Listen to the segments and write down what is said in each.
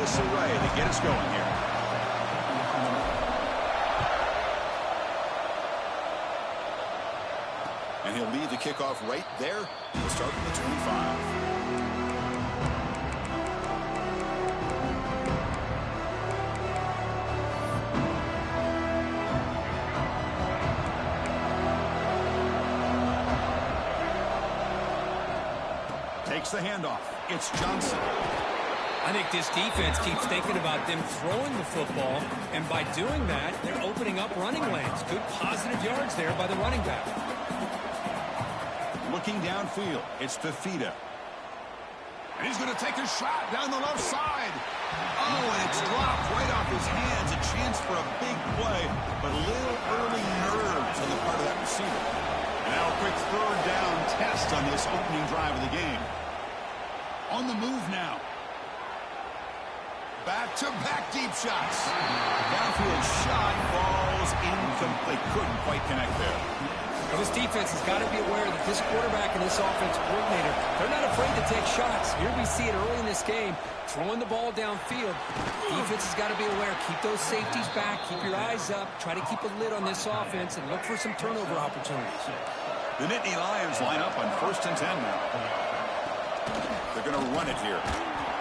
this away to get us going here. And he'll lead the kickoff right there. We'll start from the 25. Takes the handoff. It's Johnson. I think this defense keeps thinking about them throwing the football, and by doing that, they're opening up running lanes. Good positive yards there by the running back. Looking downfield, it's Fafita. And he's going to take a shot down the left side. Oh, and it's dropped right off his hands. A chance for a big play, but a little early nerves on the part of that receiver. And now a quick third down test on this opening drive of the game. On the move now. Back-to-back deep shots. Downfield shot falls incomplete. Couldn't quite connect there. Well, this defense has got to be aware that this quarterback and this offensive coordinator, they're not afraid to take shots. Here we see it early in this game, throwing the ball downfield. Defense has got to be aware. Keep those safeties back. Keep your eyes up. Try to keep a lid on this offense and look for some turnover opportunities. The Nittany Lions line up on 1st and 10 now. They're going to run it here.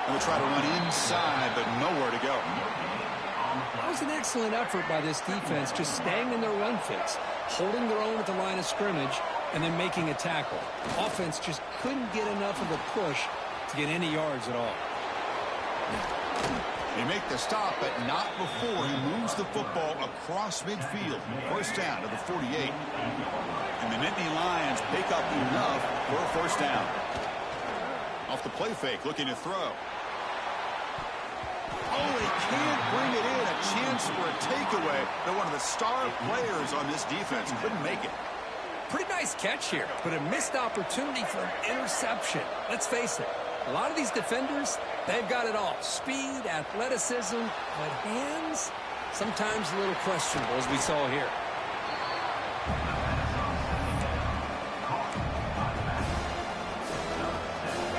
Going to try to run inside, but nowhere to go. That was an excellent effort by this defense, just staying in their run fits, holding their own at the line of scrimmage, and then making a tackle. Offense just couldn't get enough of a push to get any yards at all. They make the stop, but not before he moves the football across midfield. 1st down to the 48. And the Nittany Lions pick up enough for a 1st down. Off the play fake, looking to throw. Oh, he can't bring it in. A chance for a takeaway. They're one of the star players on this defense. Couldn't make it. Pretty nice catch here, but a missed opportunity for an interception. Let's face it, a lot of these defenders, they've got it all. Speed, athleticism, but hands, sometimes a little questionable, as we saw here.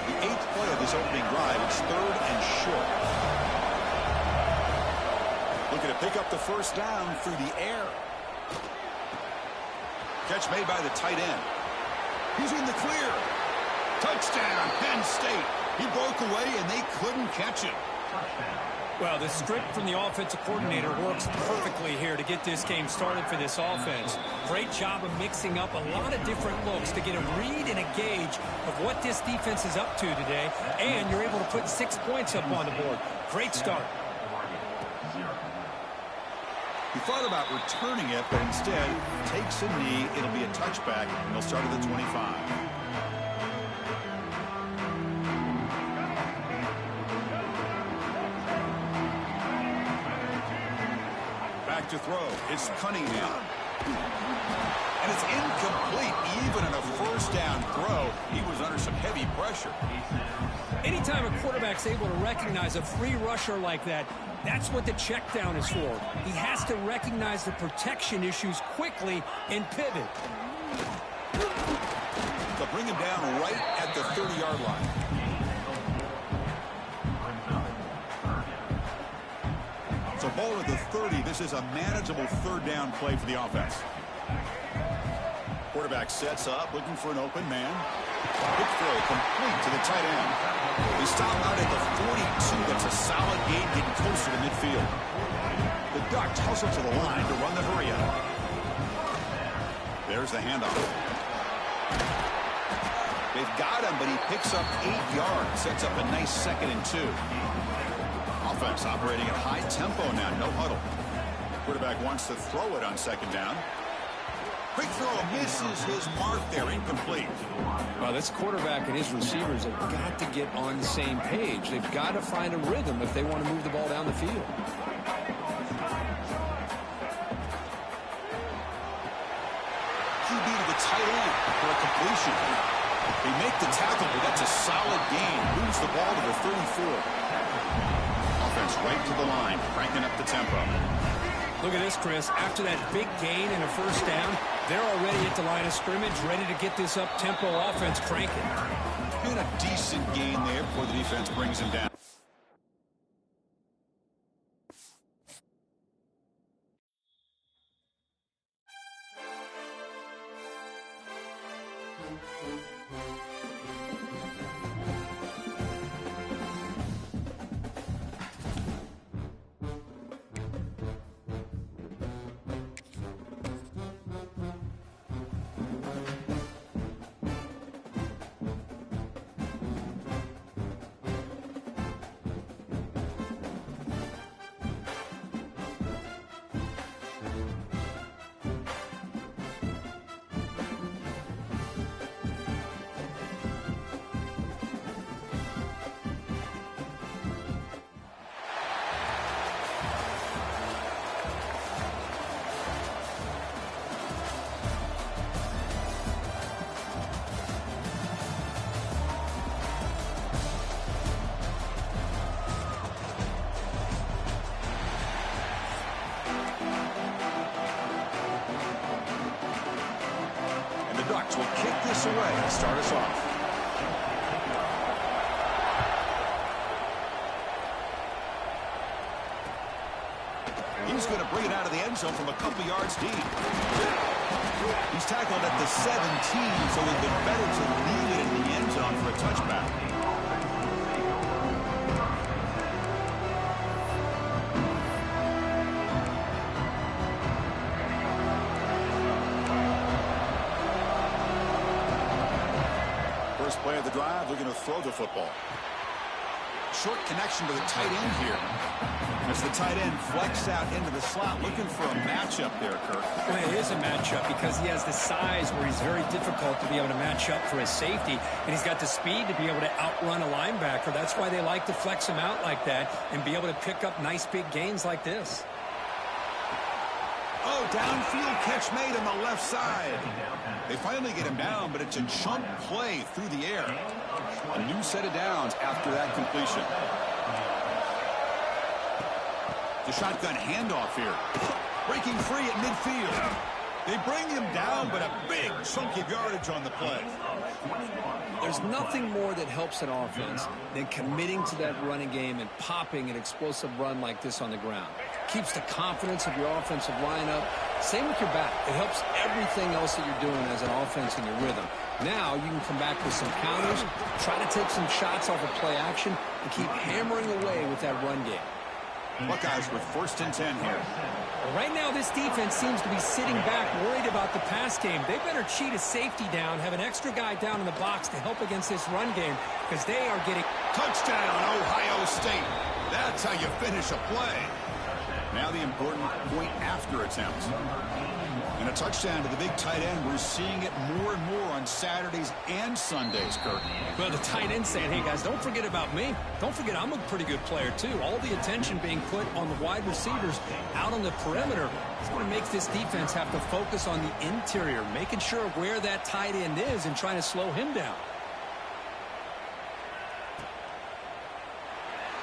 The 8th play of this opening drive is 3rd and short. Looking to pick up the 1st down through the air. Catch made by the tight end. He's in the clear. Touchdown, Penn State. He broke away, and they couldn't catch him. Well, the script from the offensive coordinator works perfectly here to get this game started for this offense. Great job of mixing up a lot of different looks to get a read and a gauge of what this defense is up to today, and you're able to put 6 points up on the board. Great start. He thought about returning it, but instead takes a knee. It'll be a touchback, and they'll start at the 25. Back to throw. It's Cunningham. And it's incomplete. Even in a 1st down throw, he was under some heavy pressure. Anytime a quarterback's able to recognize a free rusher like that, that's what the check down is for. He has to recognize the protection issues quickly and pivot. They'll bring him down right at the 30-yard line. So ball at the 30. This is a manageable 3rd down play for the offense. Quarterback sets up, looking for an open man. Quick throw complete to the tight end. They stop out at the 42. That's a solid gain, getting closer to midfield. The Ducks hustle to the line to run the hurry out. There's the handoff. They've got him, but he picks up 8 yards. Sets up a nice 2nd and 2. Offense operating at high tempo now. No huddle. Quarterback wants to throw it on 2nd down. Quick throw misses his mark there. Incomplete. Well, this quarterback and his receivers have got to get on the same page. They've got to find a rhythm if they want to move the ball down the field. QB to the tight end for a completion. They make the tackle, but that's a solid gain. Moves the ball to the 34. Offense right to the line, cranking up the tempo. Look at this, Chris. After that big gain and a 1st down, they're already at the line of scrimmage, ready to get this up-tempo offense cranking. And a decent gain there before the defense brings him down. Ducks will kick this away to start us off. He's going to bring it out of the end zone from a couple yards deep. He's tackled at the 17, so it would have been better to leave it in the end zone for a touchback. First play of the drive, they're going to throw the football. Short connection to the tight end here. As the tight end flex out into the slot, looking for a matchup there, Kirk. Well, it is a matchup because he has the size where he's very difficult to be able to match up for his safety, and he's got the speed to be able to outrun a linebacker. That's why they like to flex him out like that and be able to pick up nice big gains like this. Oh, downfield catch made on the left side. They finally get him down, but it's a chunk play through the air. A new set of downs after that completion. The shotgun handoff here. Breaking free at midfield. They bring him down, but a big chunk of yardage on the play. There's nothing more that helps an offense than committing to that running game and popping an explosive run like this on the ground. Keeps the confidence of your offensive lineup. Same with your back. It helps everything else that you're doing as an offense in your rhythm. Now you can come back with some counters, try to take some shots off of play action, and keep hammering away with that run game. Buckeyes with 1st and 10 here. Right now, this defense seems to be sitting back, worried about the pass game. They better cheat a safety down, have an extra guy down in the box to help against this run game, because they are getting... Touchdown, Ohio State. That's how you finish a play. Now the important point after attempt. And a touchdown to the big tight end. We're seeing it more and more on Saturdays and Sundays, Kirk. Well, the tight end saying, hey, guys, don't forget about me. Don't forget I'm a pretty good player, too. All the attention being put on the wide receivers out on the perimeter. It's going to make this defense have to focus on the interior, making sure where that tight end is and trying to slow him down.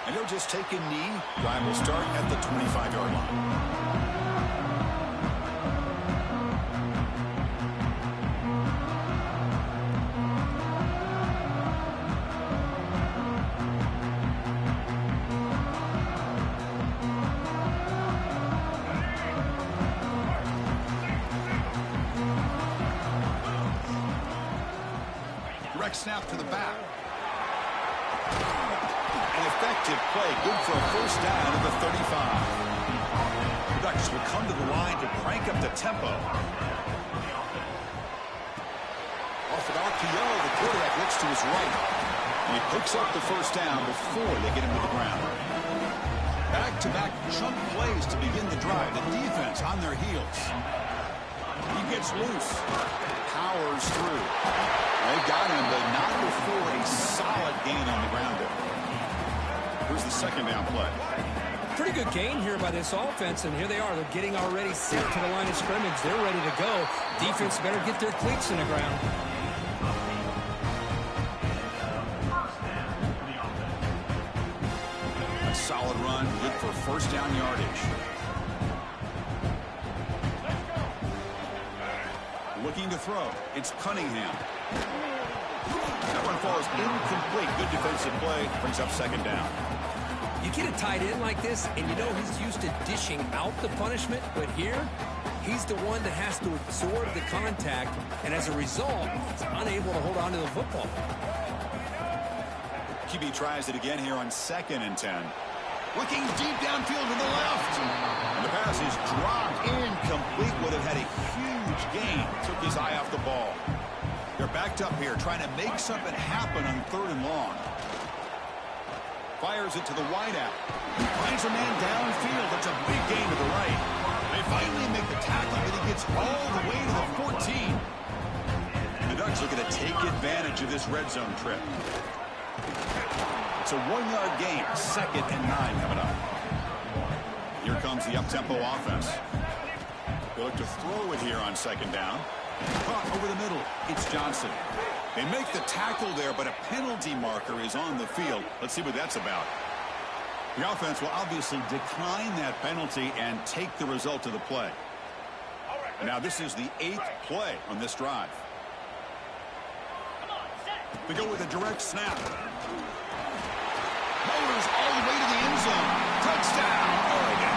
And he'll just take a knee. Drive will start at the 25-yard line. Snap to the back. An effective play, good for a 1st down at the 35. The Ducks will come to the line to crank up the tempo. Off an RPO, the quarterback looks to his right. And he picks up the 1st down before they get him to the ground. Back-to-back chunk plays to begin the drive. The defense on their heels. He gets loose. Powers through. They've got him, but not before a solid gain on the ground there. Here's the 2nd down play. Pretty good gain here by this offense, and here they are. They're getting already set to the line of scrimmage. They're ready to go. Defense better get their cleats in the ground. A solid run, good for 1st down yardage. Looking to throw. It's Cunningham. That one falls incomplete. Good defensive play. Brings up 2nd down. You get a tight end like this, and you know he's used to dishing out the punishment, but here, he's the one that has to absorb the contact, and as a result, he's unable to hold on to the football. QB tries it again here on 2nd and 10. Looking deep downfield to the left. And the pass is dropped incomplete. Would have had a huge gain. Took his eye off the ball. They're backed up here trying to make something happen on 3rd and long. Fires it to the wideout. Finds a man downfield. That's a big gain to the right. They finally make the tackle, but he gets all the way to the 14. The Ducks looking to take advantage of this red zone trip. It's a 1-yard gain. 2nd and 9 coming up. Here comes the up-tempo offense. They look to throw it here on 2nd down. Caught over the middle. It's Johnson. They make the tackle there, but a penalty marker is on the field. Let's see what that's about. The offense will obviously decline that penalty and take the result of the play. Now this is the 8th play on this drive. They go with a direct snap. Motors all the way to the end zone. Touchdown, Oregon.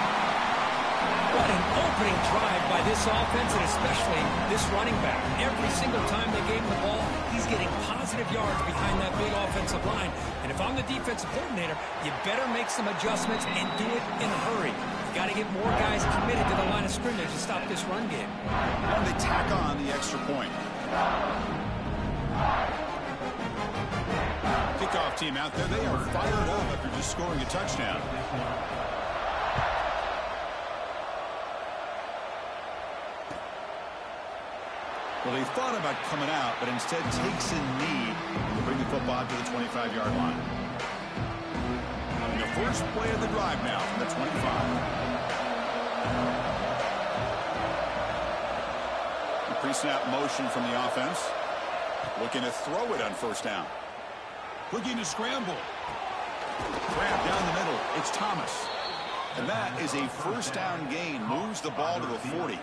What an opening drive by this offense, and especially this running back. Every single time they gave him the ball, he's getting positive yards behind that big offensive line. And if I'm the defensive coordinator, you better make some adjustments and do it in a hurry. You got to get more guys committed to the line of scrimmage to stop this run game. And they tack on the extra point. Kickoff team out there. They are fired up after just scoring a touchdown. Well, he thought about coming out, but instead takes a knee to bring the football to the 25-yard line. And the first play of the drive now from the 25. The pre-snap motion from the offense. Looking to throw it on first down. Looking to scramble. Grab down the middle. It's Thomas. And that is a first down gain. Moves the ball to the 40.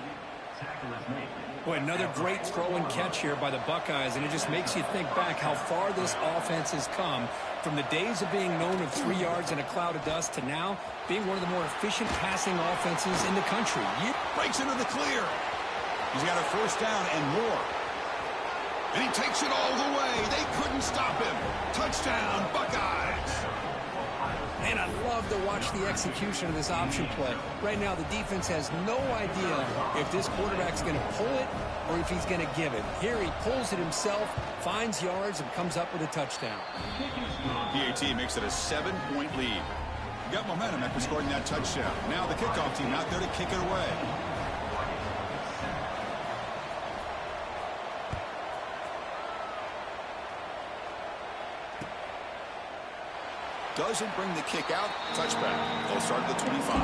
Boy, another great throw and catch here by the Buckeyes, and it just makes you think back how far this offense has come from the days of being known of 3 yards in a cloud of dust to now being one of the more efficient passing offenses in the country. Breaks into the clear. He's got a first down and more. And he takes it all the way. They couldn't stop him. Touchdown, Buckeyes. And I love to watch the execution of this option play. Right now, the defense has no idea if this quarterback's going to pull it or if he's going to give it. Here he pulls it himself, finds yards, and comes up with a touchdown. PAT makes it a 7-point lead. Got momentum after scoring that touchdown. Now the kickoff team out there to kick it away. Doesn't bring the kick out. Touchback. They'll start at the 25.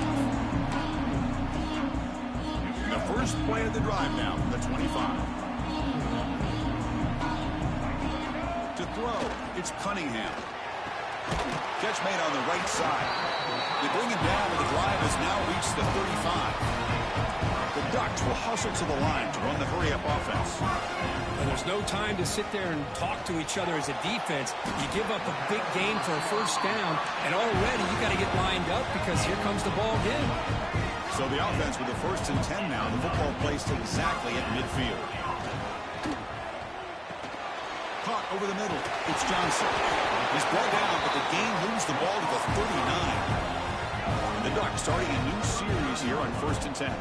And the first play of the drive now from the 25. To throw, it's Cunningham. Catch made on the right side. They bring him down, but the drive has now reached the 35. The Ducks will hustle to the line to run the hurry-up offense. And there's no time to sit there and talk to each other as a defense. You give up a big gain for a first down, and already you got to get lined up because here comes the ball again. So the offense with the 1st and 10 now. The football placed exactly at midfield. Caught over the middle. It's Johnson. He's brought down, but the gain moves the ball to the 39. The Ducks starting a new series here on 1st and 10.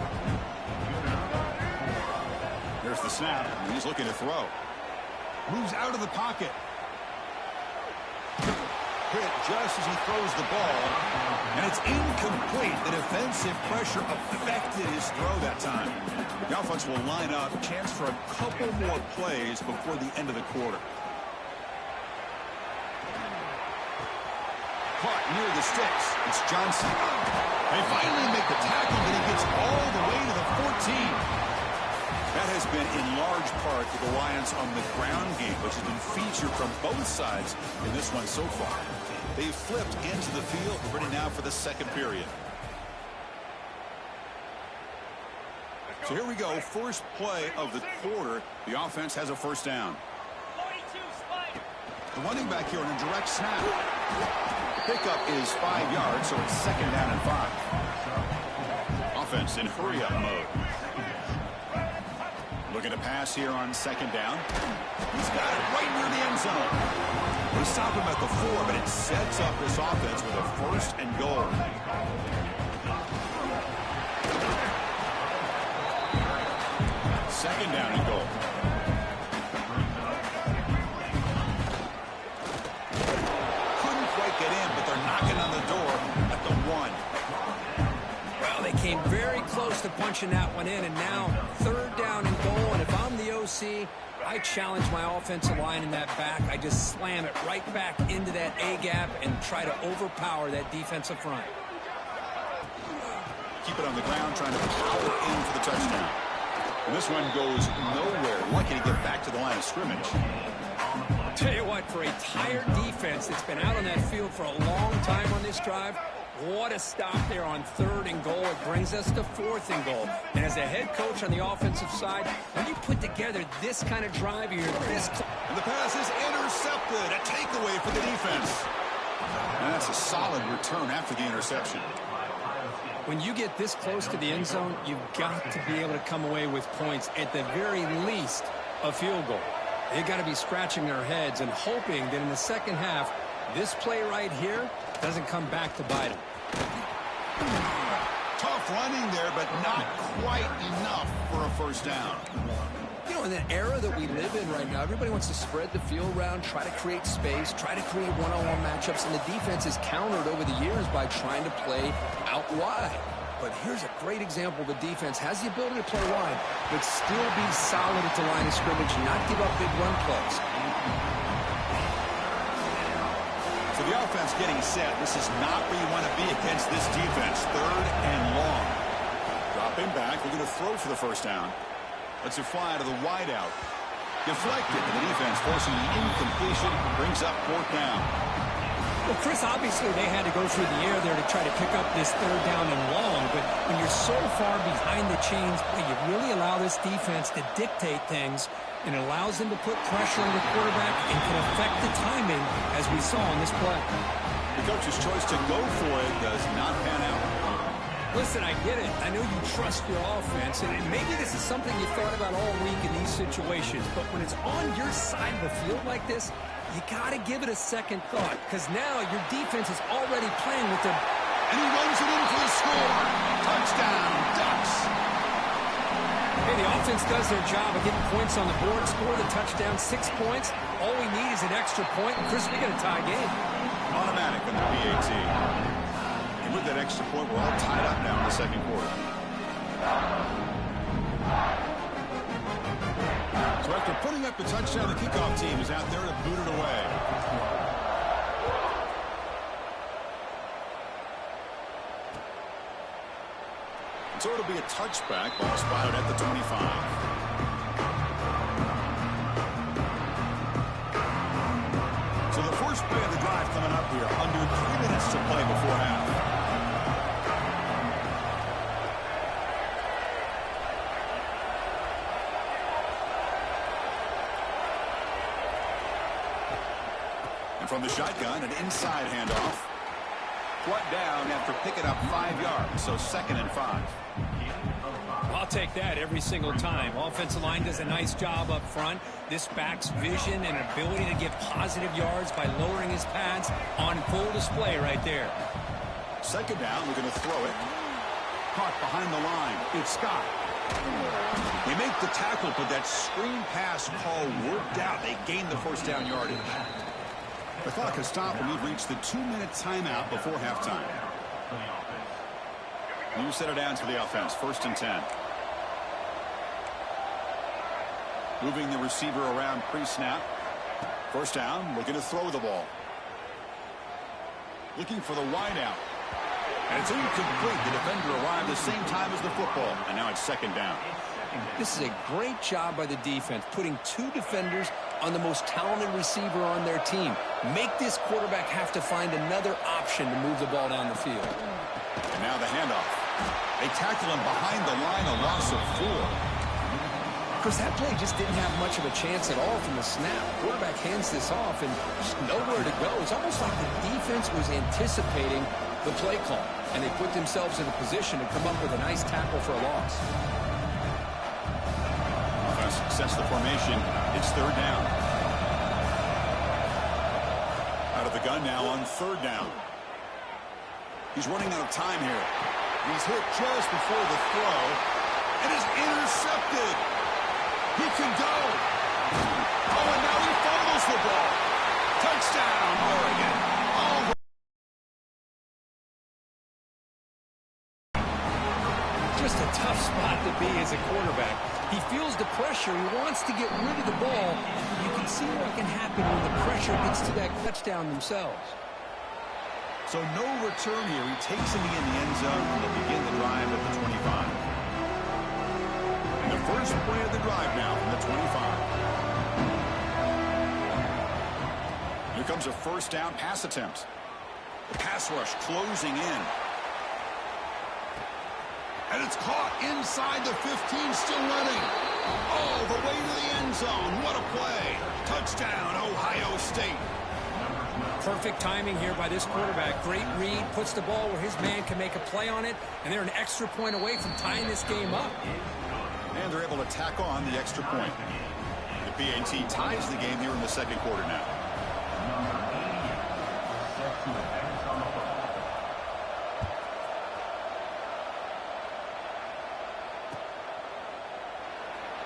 There's the snap, and he's looking to throw. Moves out of the pocket. Hit just as he throws the ball, and it's incomplete. The defensive pressure affected his throw that time. The offense will line up. Chance for a couple more plays before the end of the quarter. Caught near the sticks. It's Johnson. They finally make the tackle, but he gets all the way to the 14. That has been in large part the reliance on the ground game, which has been featured from both sides in this one so far. They've flipped into the field, ready now for the second period. So here we go, first play of the quarter. The offense has a first down. The running back here on a direct snap. Pickup is 5 yards, so it's 2nd down and 5. Offense in hurry-up mode. Looking to pass here on 2nd down. He's got it right near the end zone. They stop him at the 4, but it sets up this offense with a 1st and goal. Second down and goal. Couldn't quite get in, but they're knocking on the door at the 1. Well, they came very close to punching that one in, and now 3rd down and goal. And if I'm the OC, I challenge my offensive line in that back. I just slam it right back into that A-gap and try to overpower that defensive front. Keep it on the ground, trying to power in for the touchdown. And this one goes nowhere. Lucky to get back to the line of scrimmage. Tell you what, for a tired defense that's been out on that field for a long time on this drive, What a stop there on 3rd and goal. It brings us to 4th and goal. And as a head coach on the offensive side, when you put together this kind of drive, you're this close. And the pass is intercepted. A takeaway for the defense. And that's a solid return after the interception. When you get this close to the end zone, you've got to be able to come away with points, at the very least, a field goal. They've got to be scratching their heads and hoping that in the second half, this play right here doesn't come back to bite them. Tough running there, but not quite enough for a first down. You know, in the era that we live in right now, everybody wants to spread the field around, try to create space, try to create one-on-one matchups, and the defense is countered over the years by trying to play out wide. But here's a great example. The defense has the ability to play wide, but still be solid at the line of scrimmage, not give up big run plays. So the offense getting set. This is not where you want to be against this defense. 3rd and long. Dropping back. We're going to throw for the first down. Let's it fly to the wideout. Deflected. And the defense forcing the incompletion. Brings up 4th down. Well, Chris, obviously they had to go through the air there to try to pick up this 3rd down and long, but when you're so far behind the chains, you really allow this defense to dictate things, and it allows them to put pressure on the quarterback and can affect the timing, as we saw in this play. The coach's choice to go for it does not pan out. Listen, I get it. I know you trust your offense, and maybe this is something you thought about all week in these situations, but when it's on your side of the field like this, you got to give it a second thought, because now your defense is already playing with their... And he runs it in for the score. Touchdown, Ducks. Hey, the offense does their job of getting points on the board, score the touchdown, 6 points. All we need is an extra point, and Chris, we got a tie game. Automatic on the PAT. And with that extra point, we're all tied up now in the second quarter. So after putting up the touchdown, the kickoff team is out there to boot it away. So it'll be a touchback, ball spotted at the 25. So the first play of the drive coming up here, under 3 minutes to play before half. From the shotgun, an inside handoff. Brought down after picking up 5 yards, so 2nd and 5. I'll take that every single time. Offensive line does a nice job up front. This back's vision and ability to get positive yards by lowering his pads on full display right there. 2nd down, we're going to throw it. Caught behind the line. It's Scott. They make the tackle, but that screen pass call worked out. They gained the first down yardage. The clock has stopped and we've reached the 2-minute timeout before halftime. New set it down to the offense. 1st and 10. Moving the receiver around pre-snap. First down, looking to throw the ball. Looking for the wideout. And it's incomplete. The defender arrived the same time as the football. And now it's 2nd down. This is a great job by the defense, putting 2 defenders on the most talented receiver on their team. Make this quarterback have to find another option to move the ball down the field. And now the handoff. They tackle him behind the line, a loss of 4. Chris, that play just didn't have much of a chance at all from the snap. Quarterback hands this off and just nowhere to go. It's almost like the defense was anticipating the play call, and they put themselves in a position to come up with a nice tackle for a loss. Sets the formation. It's 3rd down. Out of the gun now on 3rd down. He's running out of time here. He's hit just before the throw and is intercepted. He can go. Oh, and now he fumbles the ball. Touchdown, Oregon. Oh. Just a tough spot to be as a quarterback. He feels the pressure. He wants to get rid of the ball. You can see what can happen when the pressure gets to that touchdown themselves. So no return here. He takes him in the end zone and they begin the drive at the 25. And the first play of the drive now from the 25. Here comes a first down pass attempt. Pass rush closing in. And it's caught inside the 15, still running. Oh, the way to the end zone. What a play. Touchdown, Ohio State. Perfect timing here by this quarterback. Great read, puts the ball where his man can make a play on it, and they're an extra point away from tying this game up. And they're able to tack on the extra point. The PAT ties the game here in the second quarter now.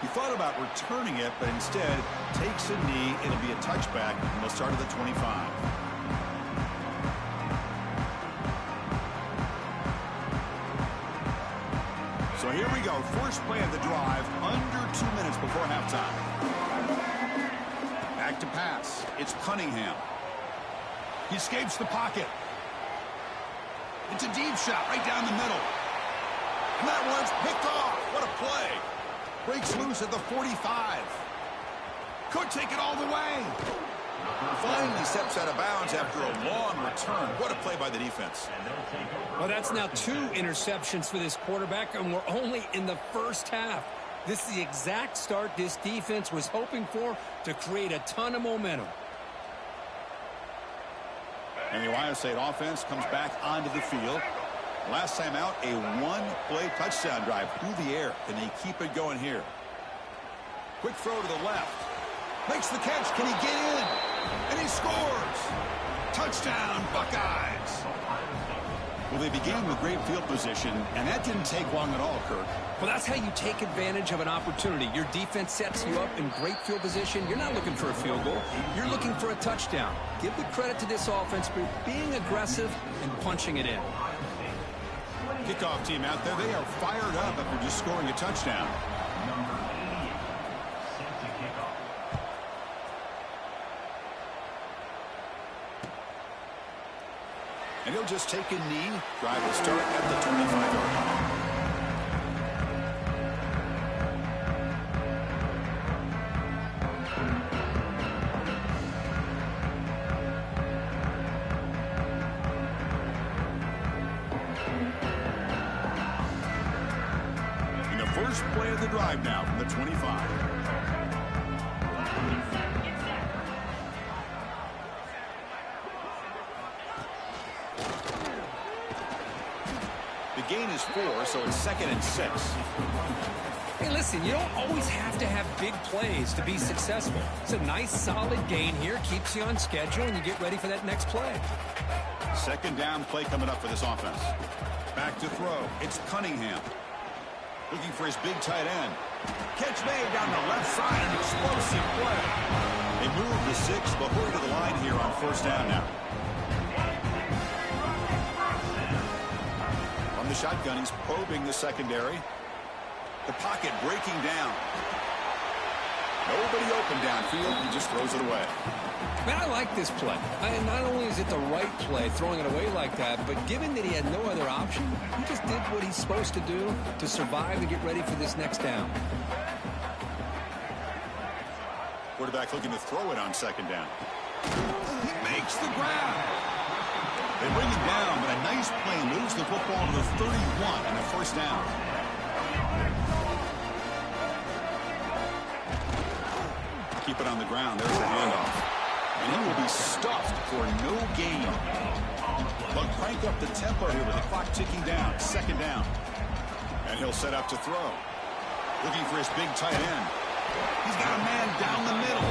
He thought about returning it, but instead takes a knee. It'll be a touchback, and they'll start at the 25. So here we go. First play of the drive, under 2 minutes before halftime. Back to pass. It's Cunningham. He escapes the pocket. It's a deep shot right down the middle. And that one's picked off. What a play. Breaks loose at the 45. Could take it all the way. Finally steps out of bounds after a long return. What a play by the defense. Well, that's now 2 interceptions for this quarterback, and we're only in the first half. This is the exact start this defense was hoping for to create a ton of momentum. And the Ohio State offense comes back onto the field. Last time out, a one-play touchdown drive through the air. Can they keep it going here? Quick throw to the left. Makes the catch. Can he get in? And he scores. Touchdown, Buckeyes. Well, they began with great field position, and that didn't take long at all, Kirk. Well, that's how you take advantage of an opportunity. Your defense sets you up in great field position. You're not looking for a field goal. You're looking for a touchdown. Give the credit to this offense for being aggressive and punching it in. Kickoff team out there. They are fired up after just scoring a touchdown. And he'll just take a knee. Drive will start at the 25-yard line. And the first play of the drive now from the 25. Gain is 4, so it's 2nd and 6. Hey, listen, you don't always have to have big plays to be successful. It's a nice, solid gain here. Keeps you on schedule, and you get ready for that next play. Second down play coming up for this offense. Back to throw. It's Cunningham. Looking for his big tight end. Catch made down the left side. An explosive play. They move the 6, but hurry to the line here on first down now. The shotgun, he's probing the secondary. The pocket breaking down. Nobody open downfield. He just throws it away. Man, I like this play. Not only is it the right play, throwing it away like that, but given that he had no other option, he just did what he's supposed to do to survive and get ready for this next down. Quarterback looking to throw it on second down. He makes the grab. They bring him down, but a nice play moves the football to the 31 and a first down. Keep it on the ground. There's the handoff. And he will be stuffed for no gain. But crank up the tempo here with the clock ticking down. Second down. And he'll set up to throw. Looking for his big tight end. He's got a man down the middle.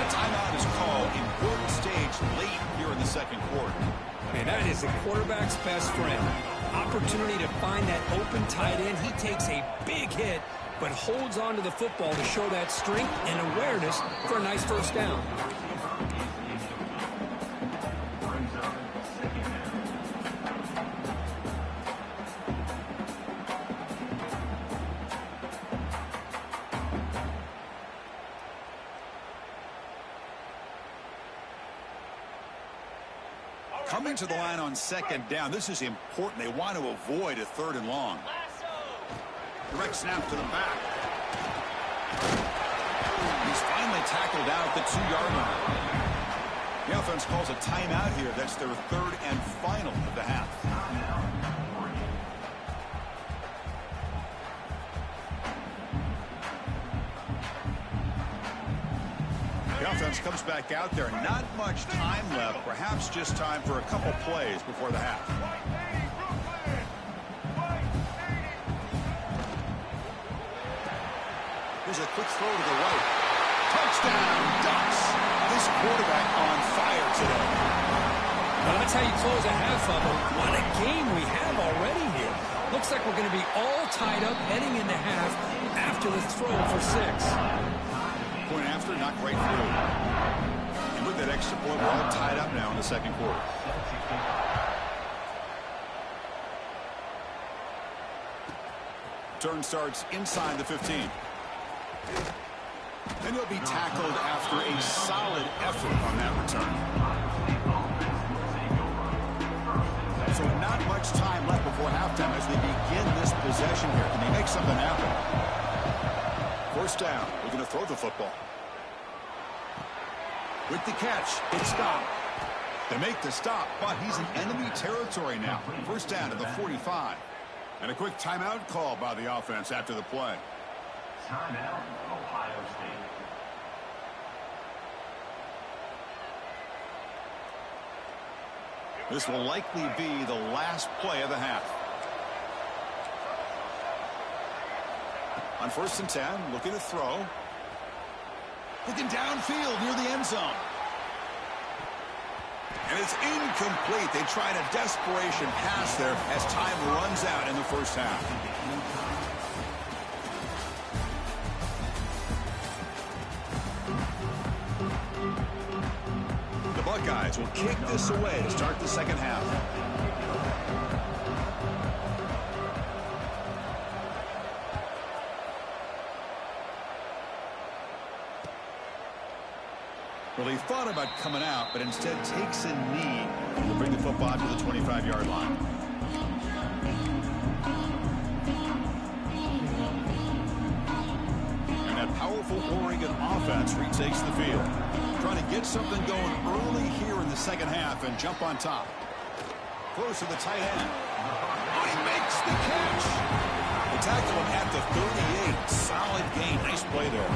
The timeout is called. Important stage late here in the second quarter. Man, that is the quarterback's best friend. Opportunity to find that open tight end. He takes a big hit, but holds on to the football to show that strength and awareness for a nice first down. Coming to the line on second down. This is important. They want to avoid a third and long. Direct snap to the back. He's finally tackled out at the 2-yard line. The offense calls a timeout here. That's their third and final of the half. The offense comes back out there. Not much time left. Perhaps just time for a couple plays before the half. Here's a quick throw to the right. Touchdown, Ducks. This quarterback on fire today. Well, that's how you close a half of it. What a game we have already here. Looks like we're going to be all tied up heading into half after the throw for 6. Point after, not quite through. And with that extra point, we're all tied up now in the second quarter. Turn starts inside the 15. And he'll be tackled after a solid effort on that return. So not much time left before halftime as they begin this possession here. Can they make something happen? First down. We're going to throw the football. With the catch, it's stopped. They make the stop, but he's in enemy territory now. First down to the 45. And a quick timeout call by the offense after the play. Timeout, Ohio State. This will likely be the last play of the half. On first and 10, looking to throw. Looking downfield near the end zone. And it's incomplete. They tried a desperation pass there as time runs out in the first half. The Buckeyes will kick this away to start the second half. Well, he thought about coming out, but instead takes a knee to bring the football to the 25-yard line. And that powerful Oregon offense retakes the field. Trying to get something going early here in the second half and jump on top. Close to the tight end. Oh, he makes the catch. They tackle him at the 38. Solid gain. Nice play there.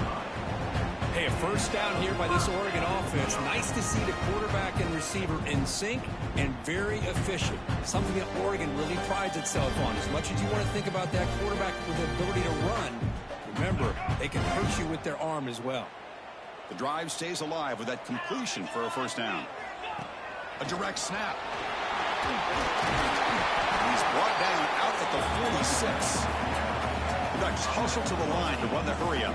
Hey, a first down here by this Oregon offense. Nice to see the quarterback and receiver in sync and very efficient. Something that Oregon really prides itself on. As much as you want to think about that quarterback with the ability to run, remember, they can hurt you with their arm as well. The drive stays alive with that completion for a first down. A direct snap. He's brought down out at the 46. The Ducks hustle to the line to run the hurry up.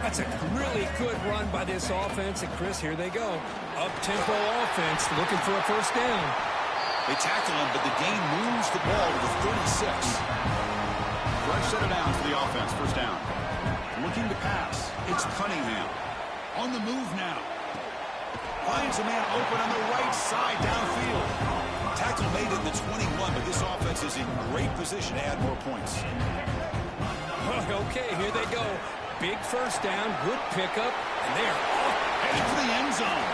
That's a really good run by this offense. And, Chris, here they go. Up-tempo offense looking for a first down. They tackle him, but the gain moves the ball to the 36. Fresh set of downs for the offense. First down. Looking to pass. It's Cunningham. On the move now. Finds a man open on the right side downfield. Tackle made in the 21, but this offense is in great position to add more points. Okay, here they go. Big first down, good pickup, and they are off. Headed for the end zone.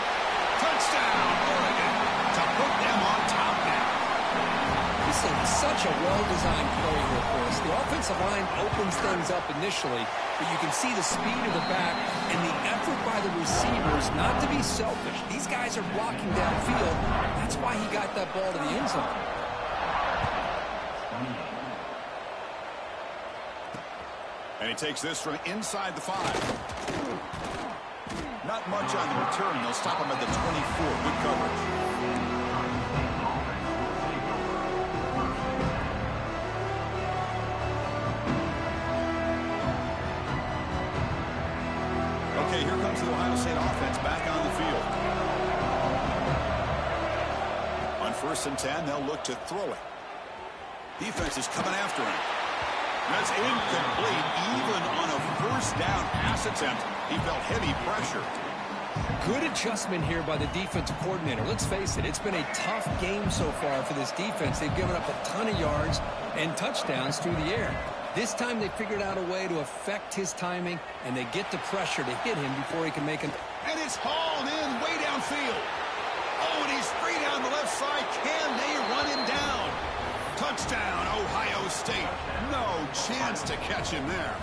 Touchdown, Oregon, to put them on top now. This is such a well-designed play here, Chris. The offensive line opens things up initially, but you can see the speed of the back and the effort by the receivers not to be selfish. These guys are blocking downfield. That's why he got that ball to the end zone. And he takes this from inside the 5. Not much on the return. They'll stop him at the 24. Good coverage. Okay, here comes the Ohio State offense back on the field. On first and 10, they'll look to throw it. Defense is coming after him. That's incomplete. Even on a first down pass attempt, he felt heavy pressure. Good adjustment here by the defensive coordinator. Let's face it, it's been a tough game so far for this defense. They've given up a ton of yards and touchdowns through the air. This time they figured out a way to affect his timing, and they get the pressure to hit him before he can make it. And it's hauled in way downfield. Oh, and he's free down the left side. Can they run him down? Touchdown, Ohio State. No chance to catch him there.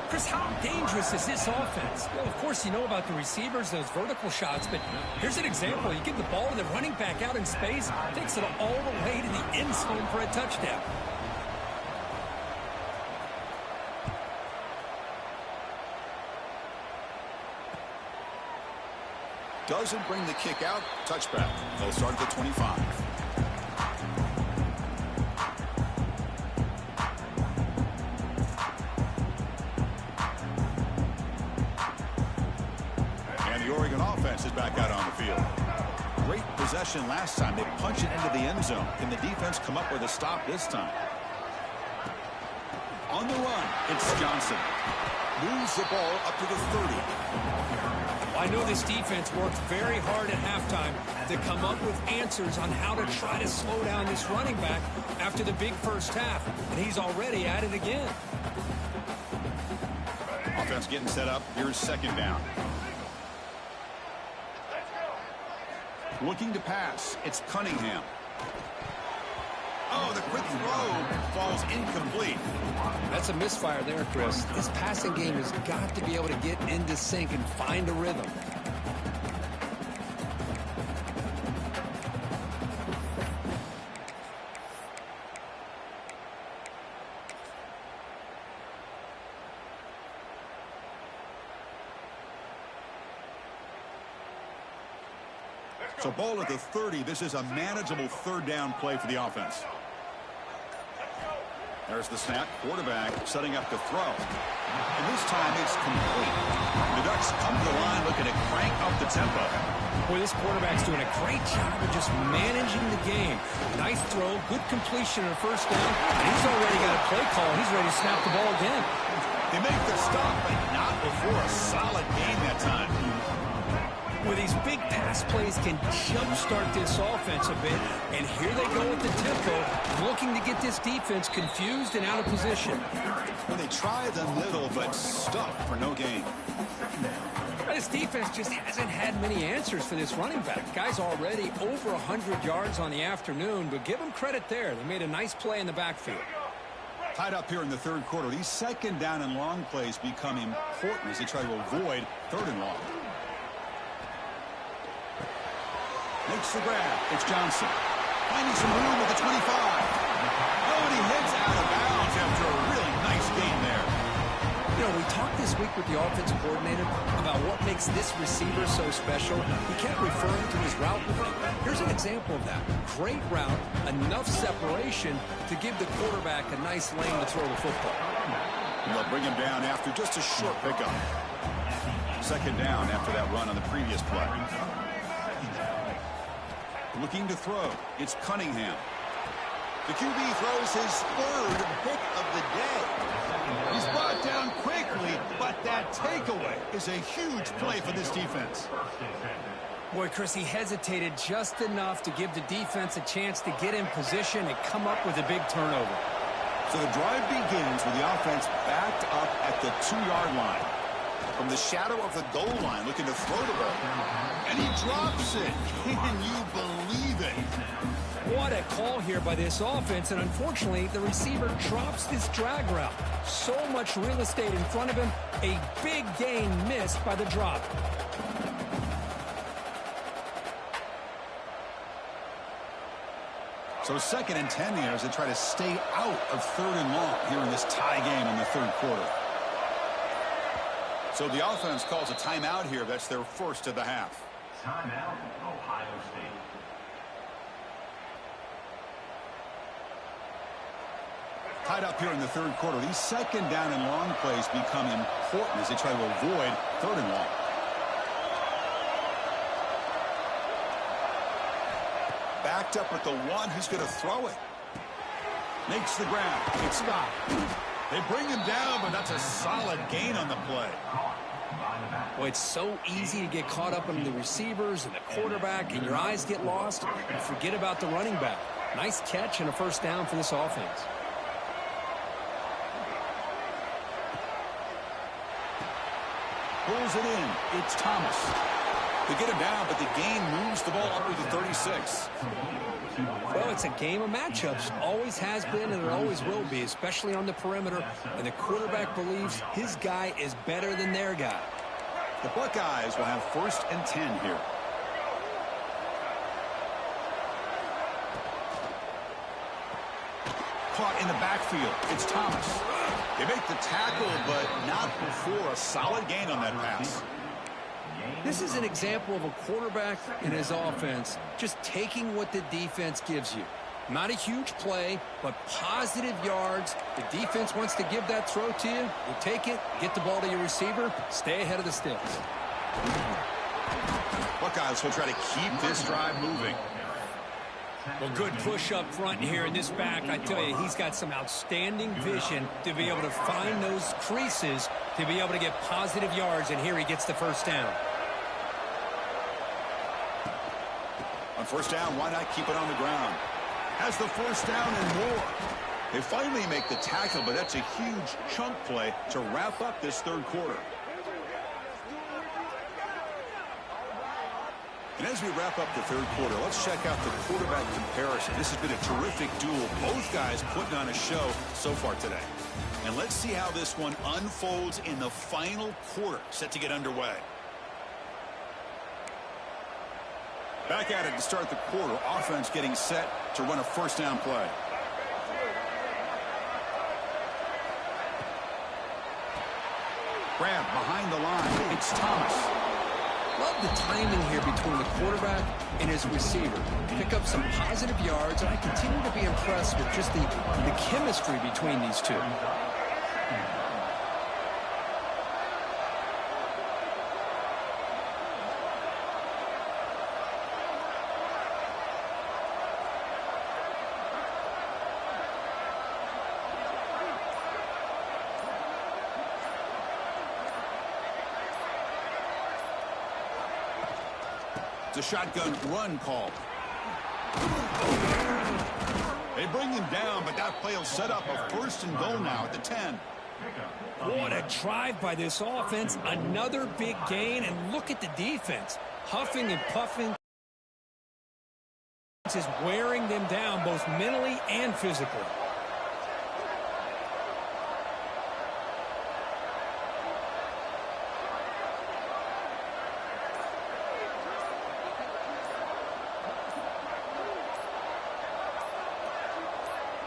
Chris, how dangerous is this offense? Well, of course, you know about the receivers, those vertical shots, but here's an example. You give the ball to the running back out in space, takes it all the way to the end zone for a touchdown. Doesn't bring the kick out. Touchback. They'll start at the 25. The Oregon offense is back out on the field. Great possession last time. They punch it into the end zone. Can the defense come up with a stop this time? On the run, it's Johnson. Moves the ball up to the 30. I know this defense worked very hard at halftime to come up with answers on how to try to slow down this running back after the big first half. And he's already at it again. Offense getting set up. Here's second down. Looking to pass. It's Cunningham. Oh, the quick throw falls incomplete. That's a misfire there, Chris. This passing game has got to be able to get into sync and find a rhythm. So ball at the 30. This is a manageable third down play for the offense. There's the snap. Quarterback setting up to throw. And this time it's complete. The Ducks come to the line looking to crank up the tempo. Boy, this quarterback's doing a great job of just managing the game. Nice throw, good completion on first down. And he's already got a play call. He's ready to snap the ball again. They make the stop, but not before a solid gain that time. Where these big pass plays can jumpstart this offense a bit. And here they go with the tempo, looking to get this defense confused and out of position. Well, they try the middle, but stuck for no gain. This defense just hasn't had many answers for this running back. Guy's already over 100 yards on the afternoon, but give him credit there. They made a nice play in the backfield. Tied up here in the third quarter. These second down and long plays become important as they try to avoid third and long. Makes the grab. It's Johnson. Finding some room at the 25. Oh, and he heads out of bounds after a really nice gain there. You know, we talked this week with the offensive coordinator about what makes this receiver so special. He kept referring to his route movement. Here's an example of that. Great route, enough separation to give the quarterback a nice lane to throw the football. And they'll bring him down after just a short pickup. Second down after that run on the previous play. Looking to throw. It's Cunningham. The QB throws his third pick of the day. He's brought down quickly, but that takeaway is a huge play for this defense. Boy, Chris, he hesitated just enough to give the defense a chance to get in position and come up with a big turnover. So the drive begins with the offense backed up at the 2-yard line. From the shadow of the goal line, looking to throw the ball. And he drops it. Can you believe it? What a call here by this offense, and unfortunately, the receiver drops this drag route. So much real estate in front of him, a big gain missed by the drop. So 2nd and 10 here as they try to stay out of third and long here in this tie game in the third quarter. So the offense calls a timeout here. That's their first of the half. Timeout, Ohio State. Tied up here in the third quarter. These second down and long plays become important as they try to avoid third and long. Backed up at the 1. He's going to throw it. Makes the grab. It's Scott. They bring him down, but that's a solid gain on the play. Boy, it's so easy to get caught up in the receivers and the quarterback, and your eyes get lost. You forget about the running back. Nice catch and a first down for this offense. Pulls it in. It's Thomas. They get him down, but the gain moves the ball up to the 36. Well, it's a game of matchups. Always has been, and it always will be, especially on the perimeter. And the quarterback believes his guy is better than their guy. The Buckeyes will have 1st and 10 here. Caught in the backfield. It's Thomas. They make the tackle, but not before a solid gain on that pass. This is an example of a quarterback in his offense just taking what the defense gives you. Not a huge play, but positive yards. The defense wants to give that throw to you. You take it, get the ball to your receiver, stay ahead of the sticks. Buckeyes will try to keep this drive moving. Well, good push up front here in this back. I tell you, he's got some outstanding vision to be able to find those creases to be able to get positive yards, and here he gets the first down. On first down, why not keep it on the ground? Has the first down and more. They finally make the tackle, but that's a huge chunk play to wrap up this 3rd quarter. And as we wrap up the 3rd quarter, let's check out the quarterback comparison. This has been a terrific duel. Both guys putting on a show so far today. And let's see how this one unfolds in the final quarter, set to get underway. Back at it to start the quarter. Offense getting set to run a first down play. Grab behind the line. It's Thomas. Love the timing here between the quarterback and his receiver. Pick up some positive yards, and I continue to be impressed with just the chemistry between these two. It's a shotgun run call. They bring him down, but that play will set up a 1st and goal now at the 10. What a drive by this offense. Another big gain, and look at the defense. Huffing and puffing is wearing them down both mentally and physically.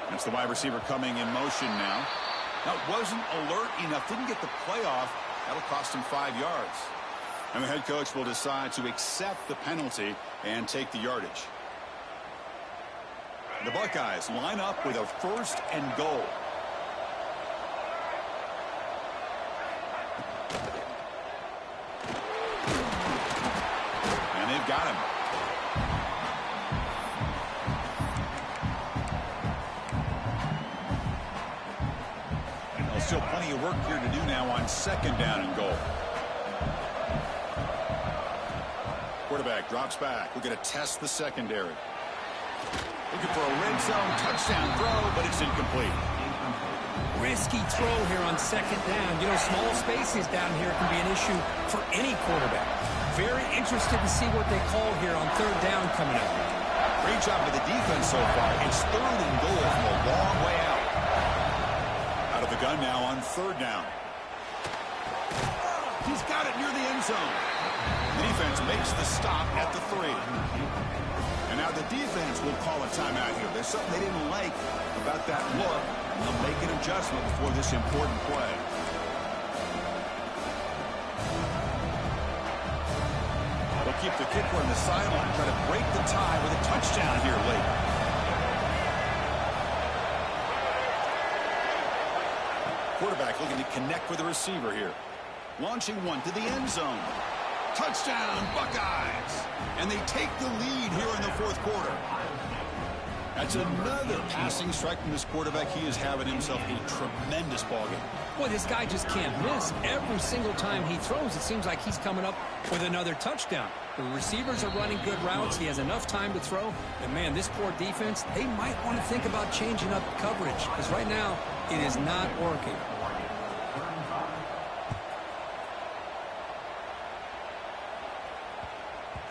That's the wide receiver coming in motion now. Now, wasn't alert enough, didn't get the play off. That'll cost him 5 yards. And the head coach will decide to accept the penalty and take the yardage. The Buckeyes line up with a 1st and goal. And they've got him. Still plenty of work here to do now on 2nd down and goal. Quarterback drops back. We're going to test the secondary. Looking for a red zone touchdown throw, but it's incomplete. Risky throw here on 2nd down. You know, small spaces down here can be an issue for any quarterback. Very interested to see what they call here on 3rd down coming up. Great job by the defense so far. It's 3rd and goal from a long way out. Out of the gun now on 3rd down. He's got it near the end zone. The defense makes the stop at the 3. And now the defense will call a timeout here. There's something they didn't like about that look, and they'll make an adjustment before this important play. They'll keep the kicker on the sideline, try to break the tie with a touchdown here late. Quarterback looking to connect with the receiver here. Launching one to the end zone. Touchdown, Buckeyes! And they take the lead here in the 4th quarter. That's another passing strike from this quarterback. He is having himself a tremendous ballgame. Boy, this guy just can't miss. Every single time he throws, it seems like he's coming up with another touchdown. The receivers are running good routes. He has enough time to throw. And, man, this poor defense, they might want to think about changing up coverage because right now it is not working.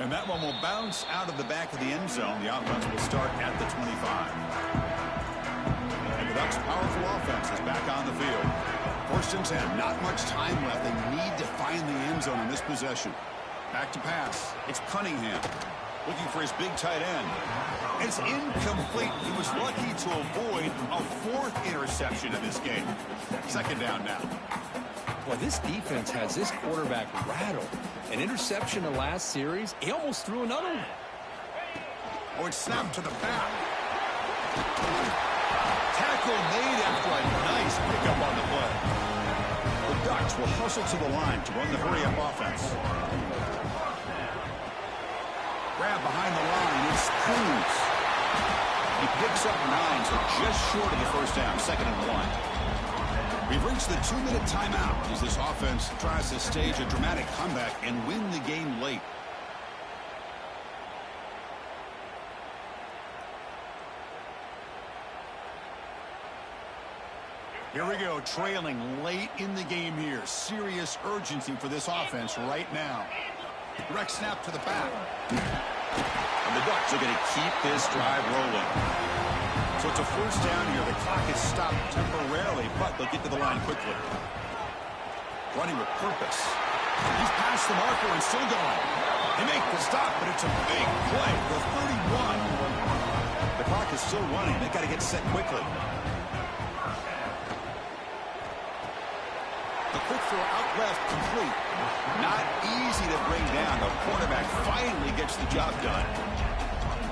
And that one will bounce out of the back of the end zone. The offense will start at the 25. And the Ducks' powerful offense is back on the field. 1st and 10. Not much time left. They need to find the end zone on this possession. Back to pass. It's Cunningham looking for his big tight end. It's incomplete. He was lucky to avoid a 4th interception in this game. 2nd down now. Well, this defense has this quarterback rattled. An interception in the last series. He almost threw another one. Oh, it's snapped to the back. Tackle made after a nice pickup on the play. The Ducks will hustle to the line to run the hurry-up offense. Grab behind the line. It's Cruz. He picks up 9, so just short of the 1st down. 2nd and 1. We've reached the 2-minute timeout as this offense tries to stage a dramatic comeback and win the game late. Here we go, trailing late in the game here. Serious urgency for this offense right now. Direct snap to the back. And the Ducks are going to keep this drive rolling. So it's a 1st down here. The clock is stopped temporarily, but they'll get to the line quickly. Running with purpose. He's past the marker and still going. They make the stop, but it's a big play for 31. The clock is still running. They got to get set quickly. The quick throw out left, complete. Not easy to bring down. The quarterback finally gets the job done.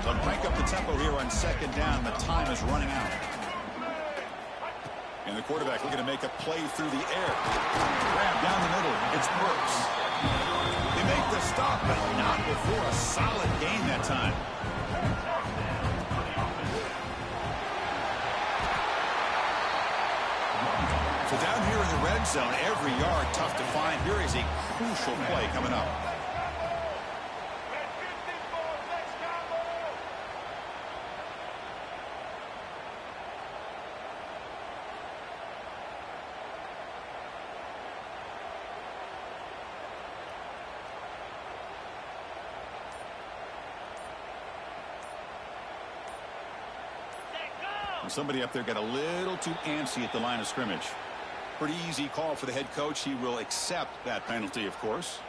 They'll crank up the tempo here on 2nd down. The time is running out. And the quarterback looking to make a play through the air. Grab down the middle. It's Brooks. They make the stop, but not before a solid gain that time. So down here in the red zone, every yard tough to find. Here is a crucial play coming up. Somebody up there got a little too antsy at the line of scrimmage. Pretty easy call for the head coach. He will accept that penalty, of course.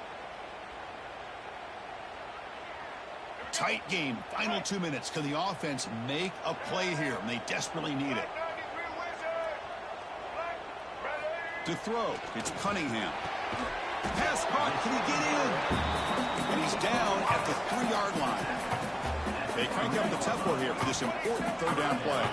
Tight game. Final 2 minutes. Can the offense make a play here? And they desperately need it. To throw. It's Cunningham. Pass caught. Can he get in? And he's down at the 3-yard line. They crank up the tempo here for this important 3rd down play.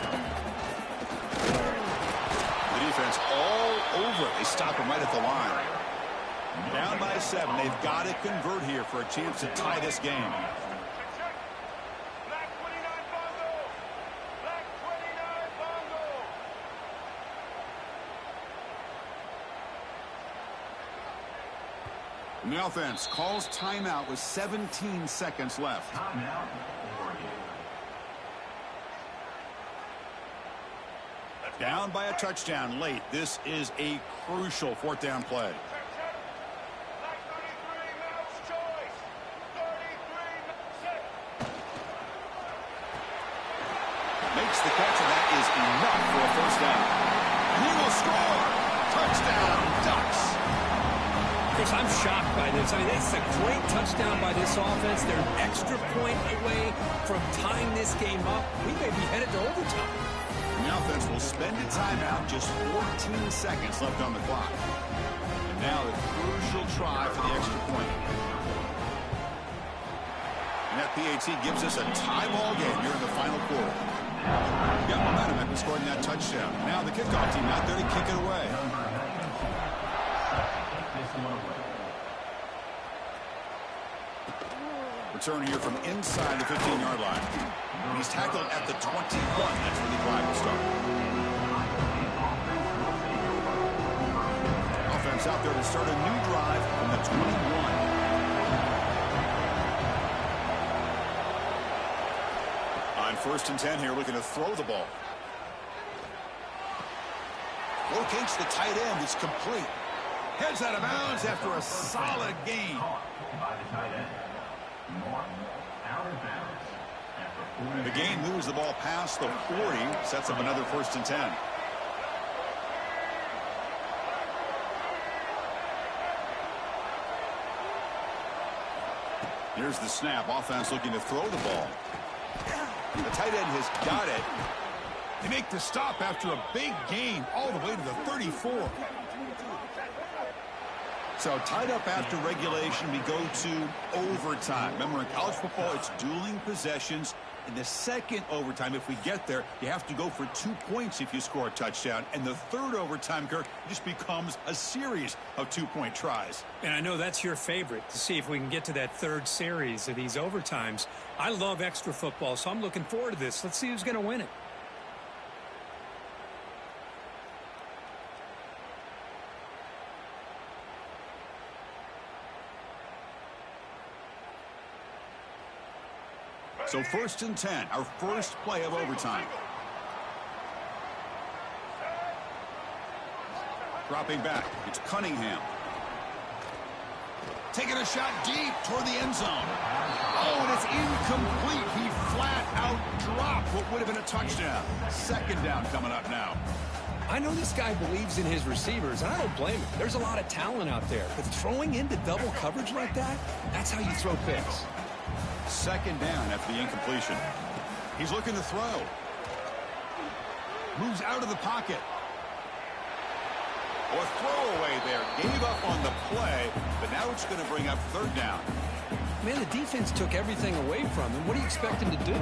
The defense all over it. They stop him right at the line. Down by 7. They've got to convert here for a chance to tie this game. And the offense calls timeout with 17 seconds left. Down by a touchdown late. This is a crucial 4th down play. Makes the catch, and that is enough for a 1st down. And he will score. Touchdown, Ducks. Chris, I'm shocked by this. I mean, it's a great touchdown by this offense. They're an extra point away from tying this game up. We may be headed to overtime. The offense will spend a timeout, just 14 seconds left on the clock. And now the crucial try for the extra point. And that PAT gives us a tie ball game here in the final quarter. Got momentum after scoring that touchdown. Now the kickoff team out there to kick it away. Return here from inside the 15-yard line. He's tackled at the 21. That's where the drive will start. Offense out there to start a new drive from the 21. On 1st and 10 here, looking to throw the ball. Locates the tight end. It's complete. Heads out of bounds after a solid gain. Out of bounds. After 40. The game moves the ball past the 40, sets up another 1st and 10. Here's the snap. Offense looking to throw the ball. The tight end has got it. They make the stop after a big gain all the way to the 34. So tied up after regulation, we go to overtime. Remember, in college football, it's dueling possessions. In the second overtime, if we get there, you have to go for 2 points if you score a touchdown. And the third overtime, Kirk, just becomes a series of 2-point tries. And I know that's your favorite, to see if we can get to that third series of these overtimes. I love extra football, so I'm looking forward to this. Let's see who's going to win it. So 1st and 10, our first play of overtime. Dropping back, it's Cunningham. Taking a shot deep toward the end zone. Oh, and it's incomplete. He flat out dropped what would have been a touchdown. 2nd down coming up now. I know this guy believes in his receivers, and I don't blame him. There's a lot of talent out there, but throwing into double coverage like that, that's how you throw picks. 2nd down after the incompletion. He's looking to throw. Moves out of the pocket. Oh, a throwaway there. Gave up on the play, but now it's going to bring up 3rd down. Man, the defense took everything away from him. What do you expect him to do?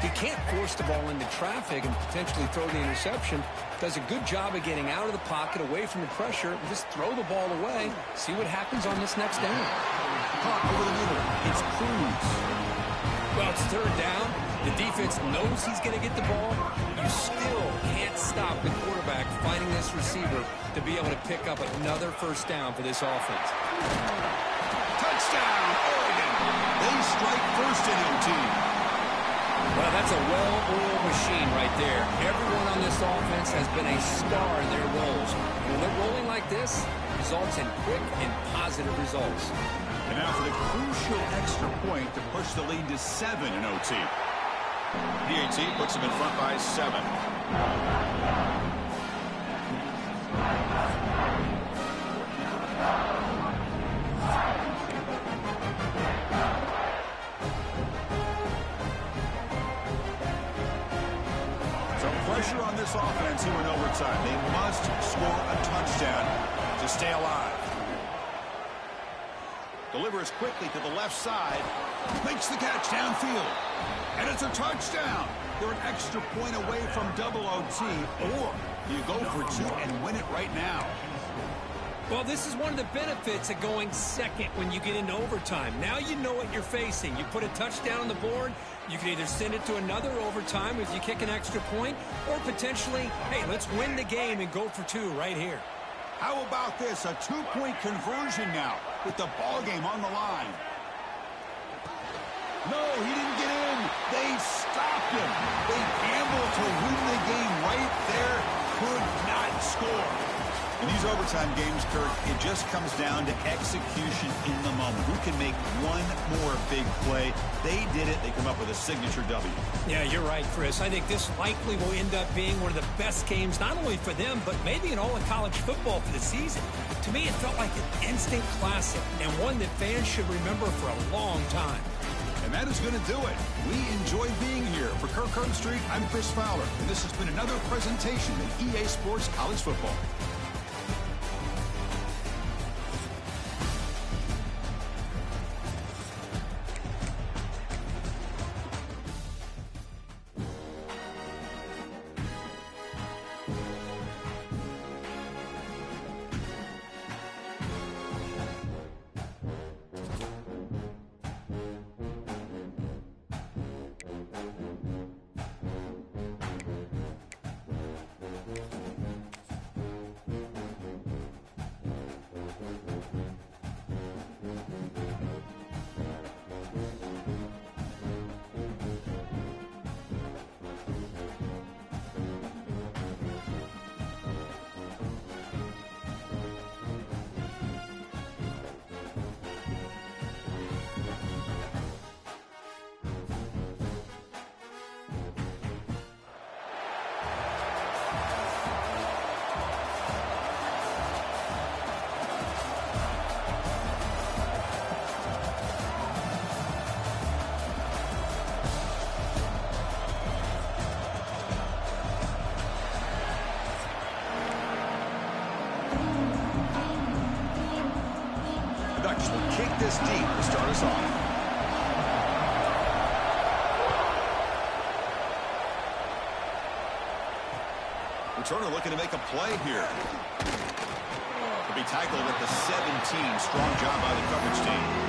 He can't force the ball into traffic and potentially throw the interception. Does a good job of getting out of the pocket, away from the pressure, and just throw the ball away. See what happens on this next down. Caught over the middle. It's Cruz. Well, it's 3rd down. The defense knows he's going to get the ball. You still can't stop the quarterback finding this receiver to be able to pick up another 1st down for this offense. Touchdown, Oregon. They strike first in OT. Well, that's a well-oiled machine right there. Everyone on this offense has been a star in their roles. When they're rolling like this, results in quick and positive results. And now for the crucial extra point to push the lead to 7 in OT. PAT puts them in front by 7. Pressure on this offense here in overtime. They must score a touchdown to stay alive. Delivers quickly to the left side. Makes the catch downfield. And it's a touchdown. They're an extra point away from double OT. Or you go for 2 and win it right now. Well, this is one of the benefits of going second when you get into overtime. Now you know what you're facing. You put a touchdown on the board, you can either send it to another overtime if you kick an extra point, or potentially, hey, let's win the game and go for 2 right here. How about this? A 2-point conversion now with the ball game on the line. No, he didn't get in. They stopped him. They gambled to win the game right there. Could not score. In these overtime games, Kirk, it just comes down to execution in the moment. Who can make one more big play? They did it. They come up with a signature W. Yeah, you're right, Chris. I think this likely will end up being one of the best games, not only for them, but maybe in all of college football for the season. To me, it felt like an instant classic and one that fans should remember for a long time. And that is going to do it. We enjoyed being here. For Kirk Herbstreit, I'm Chris Fowler, and this has been another presentation of EA Sports College Football. this deep to start us off. Returner looking to make a play here. To be tackled at the 17. Strong job by the coverage team.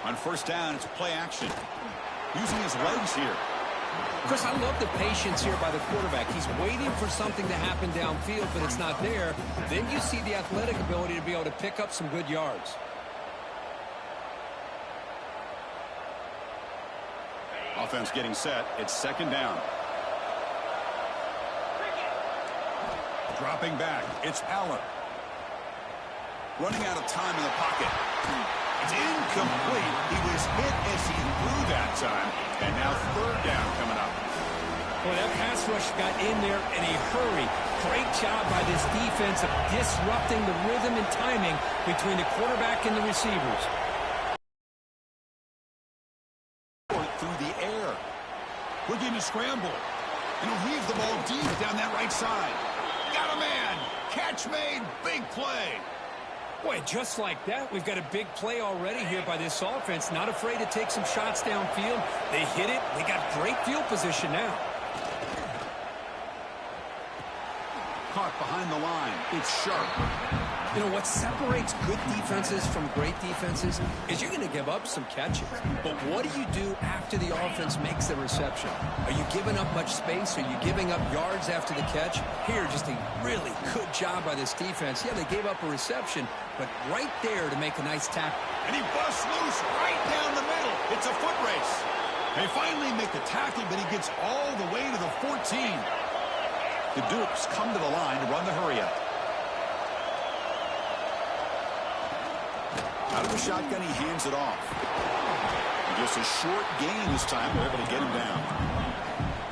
On first down, it's play action. Using his legs here. Chris, I love the patience here by the quarterback. He's waiting for something to happen downfield, but it's not there. Then you see the athletic ability to be able to pick up some good yards. Offense getting set. It's second down. Dropping back. It's Allen. Running out of time in the pocket. It's incomplete. He was hit as he threw that time. And now third down coming up. Boy, that pass rush got in there in a hurry. Great job by this defense of disrupting the rhythm and timing between the quarterback and the receivers. Through the air. Looking to scramble. And he'll heave the ball deep down that right side. Got a man. Catch made. Big play. Boy, just like that, we've got a big play already here by this offense. Not afraid to take some shots downfield. They hit it. They got great field position now. Caught behind the line. It's sharp. You know, what separates good defenses from great defenses is you're going to give up some catches. But what do you do after the offense makes the reception? Are you giving up much space? Are you giving up yards after the catch? Here, just a really good job by this defense. Yeah, they gave up a reception, but right there to make a nice tackle. And he busts loose right down the middle. It's a foot race. They finally make the tackle, but he gets all the way to the 14. The Dukes come to the line to run the hurry-up. Out of the shotgun, he hands it off. And just a short gain this time. They're able to get him down.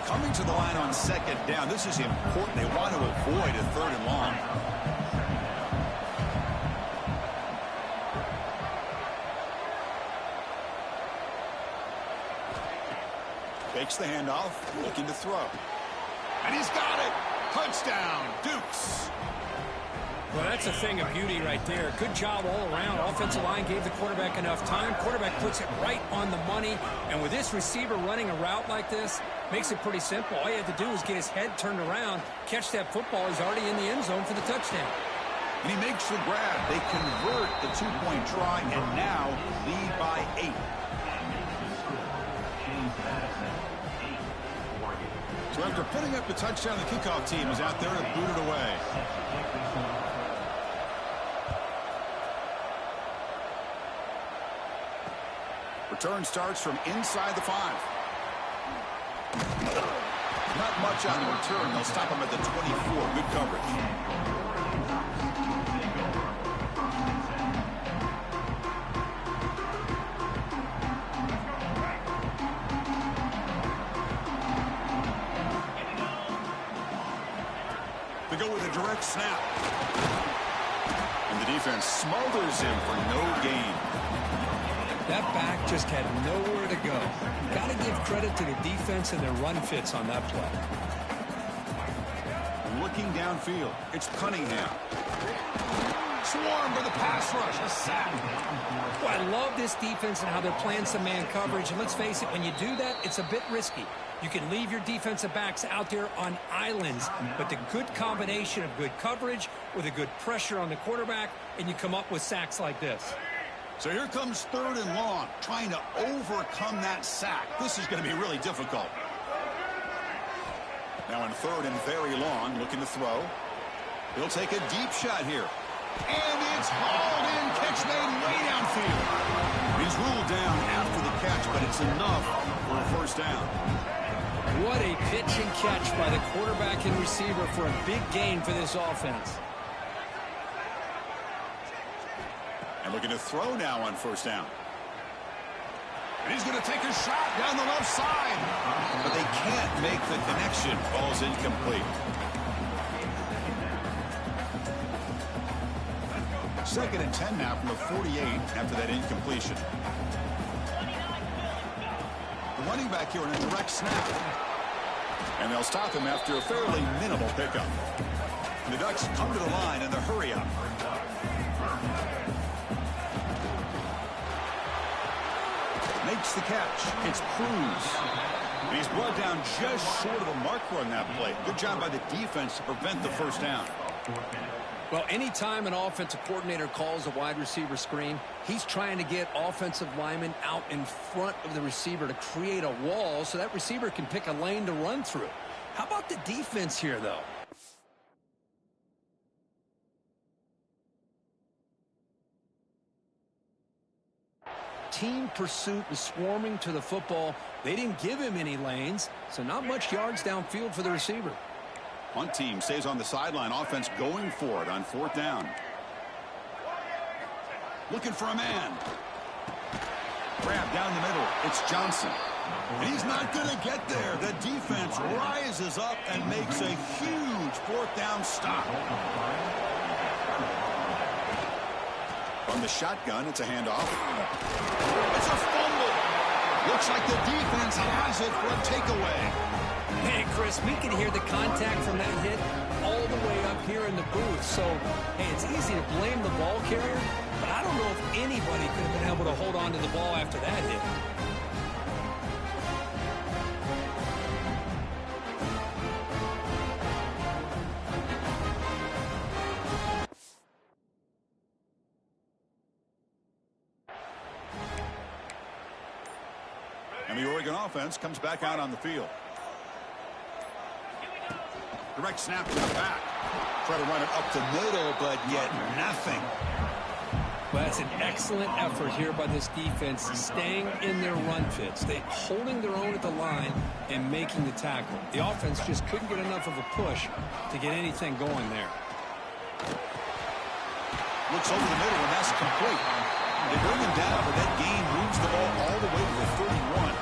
Coming to the line on second down. This is important. They want to avoid a third and long. Fakes the handoff, looking to throw. And he's got it. Touchdown, Dukes. Well, that's a thing of beauty right there. Good job all around. Offensive line gave the quarterback enough time. Quarterback puts it right on the money. And with this receiver running a route like this, makes it pretty simple. All you have to do is get his head turned around, catch that football. He's already in the end zone for the touchdown. And he makes the grab. They convert the two-point try and now lead by 8. So after putting up the touchdown, the kickoff team is out there to boot it away. Return starts from inside the 5. Not much on the return. They'll stop him at the 24. Good coverage. They go with a direct snap. And the defense smothers him for no gain. That back just had nowhere to go. Got to give credit to the defense and their run fits on that play. Looking downfield, it's Cunningham. Swarm for the pass rush, a sack. Well, I love this defense and how they're playing some man coverage. And let's face it, when you do that, it's a bit risky. You can leave your defensive backs out there on islands, but the good combination of good coverage with a good pressure on the quarterback, and you come up with sacks like this. So here comes third and long, trying to overcome that sack. This is going to be really difficult. Now in third and very long, looking to throw. He'll take a deep shot here. And it's hauled in, catch made way downfield. He's ruled down after the catch, but it's enough for a first down. What a pitch and catch by the quarterback and receiver for a big gain for this offense. And looking to throw now on first down. And he's going to take a shot down the left side. But they can't make the connection. Ball's incomplete. 2nd and 10 now from the 48 after that incompletion. The running back here in a direct snap. And they'll stop him after a fairly minimal pickup. The Ducks come to the line in the hurry up. Makes the catch. It's Cruz. And he's brought down just short of the marker on that play. Good job by the defense to prevent the first down. Well, anytime an offensive coordinator calls a wide receiver screen, he's trying to get offensive linemen out in front of the receiver to create a wall so that receiver can pick a lane to run through. How about the defense here, though? Team pursuit and swarming to the football. They didn't give him any lanes, so not much yards downfield for the receiver. One team stays on the sideline. Offense going for it on 4th down. Looking for a man. Grab down the middle. It's Johnson. And he's not going to get there. The defense rises up and makes a huge 4th down stop. From the shotgun, it's a handoff. It's a fumble. Looks like the defense has it for a takeaway. Hey, Chris, we can hear the contact from that hit all the way up here in the booth. So, hey, it's easy to blame the ball carrier, but I don't know if anybody could have been able to hold on to the ball after that hit. And the Oregon offense comes back out on the field. Direct snap to the back. Try to run it up the middle, but yet nothing. Well, that's an excellent effort here by this defense, staying in their run fits. They holding their own at the line and making the tackle. The offense just couldn't get enough of a push to get anything going there. Looks over the middle, and that's complete. They bring him down, but that gain moves the ball all the way to the 31.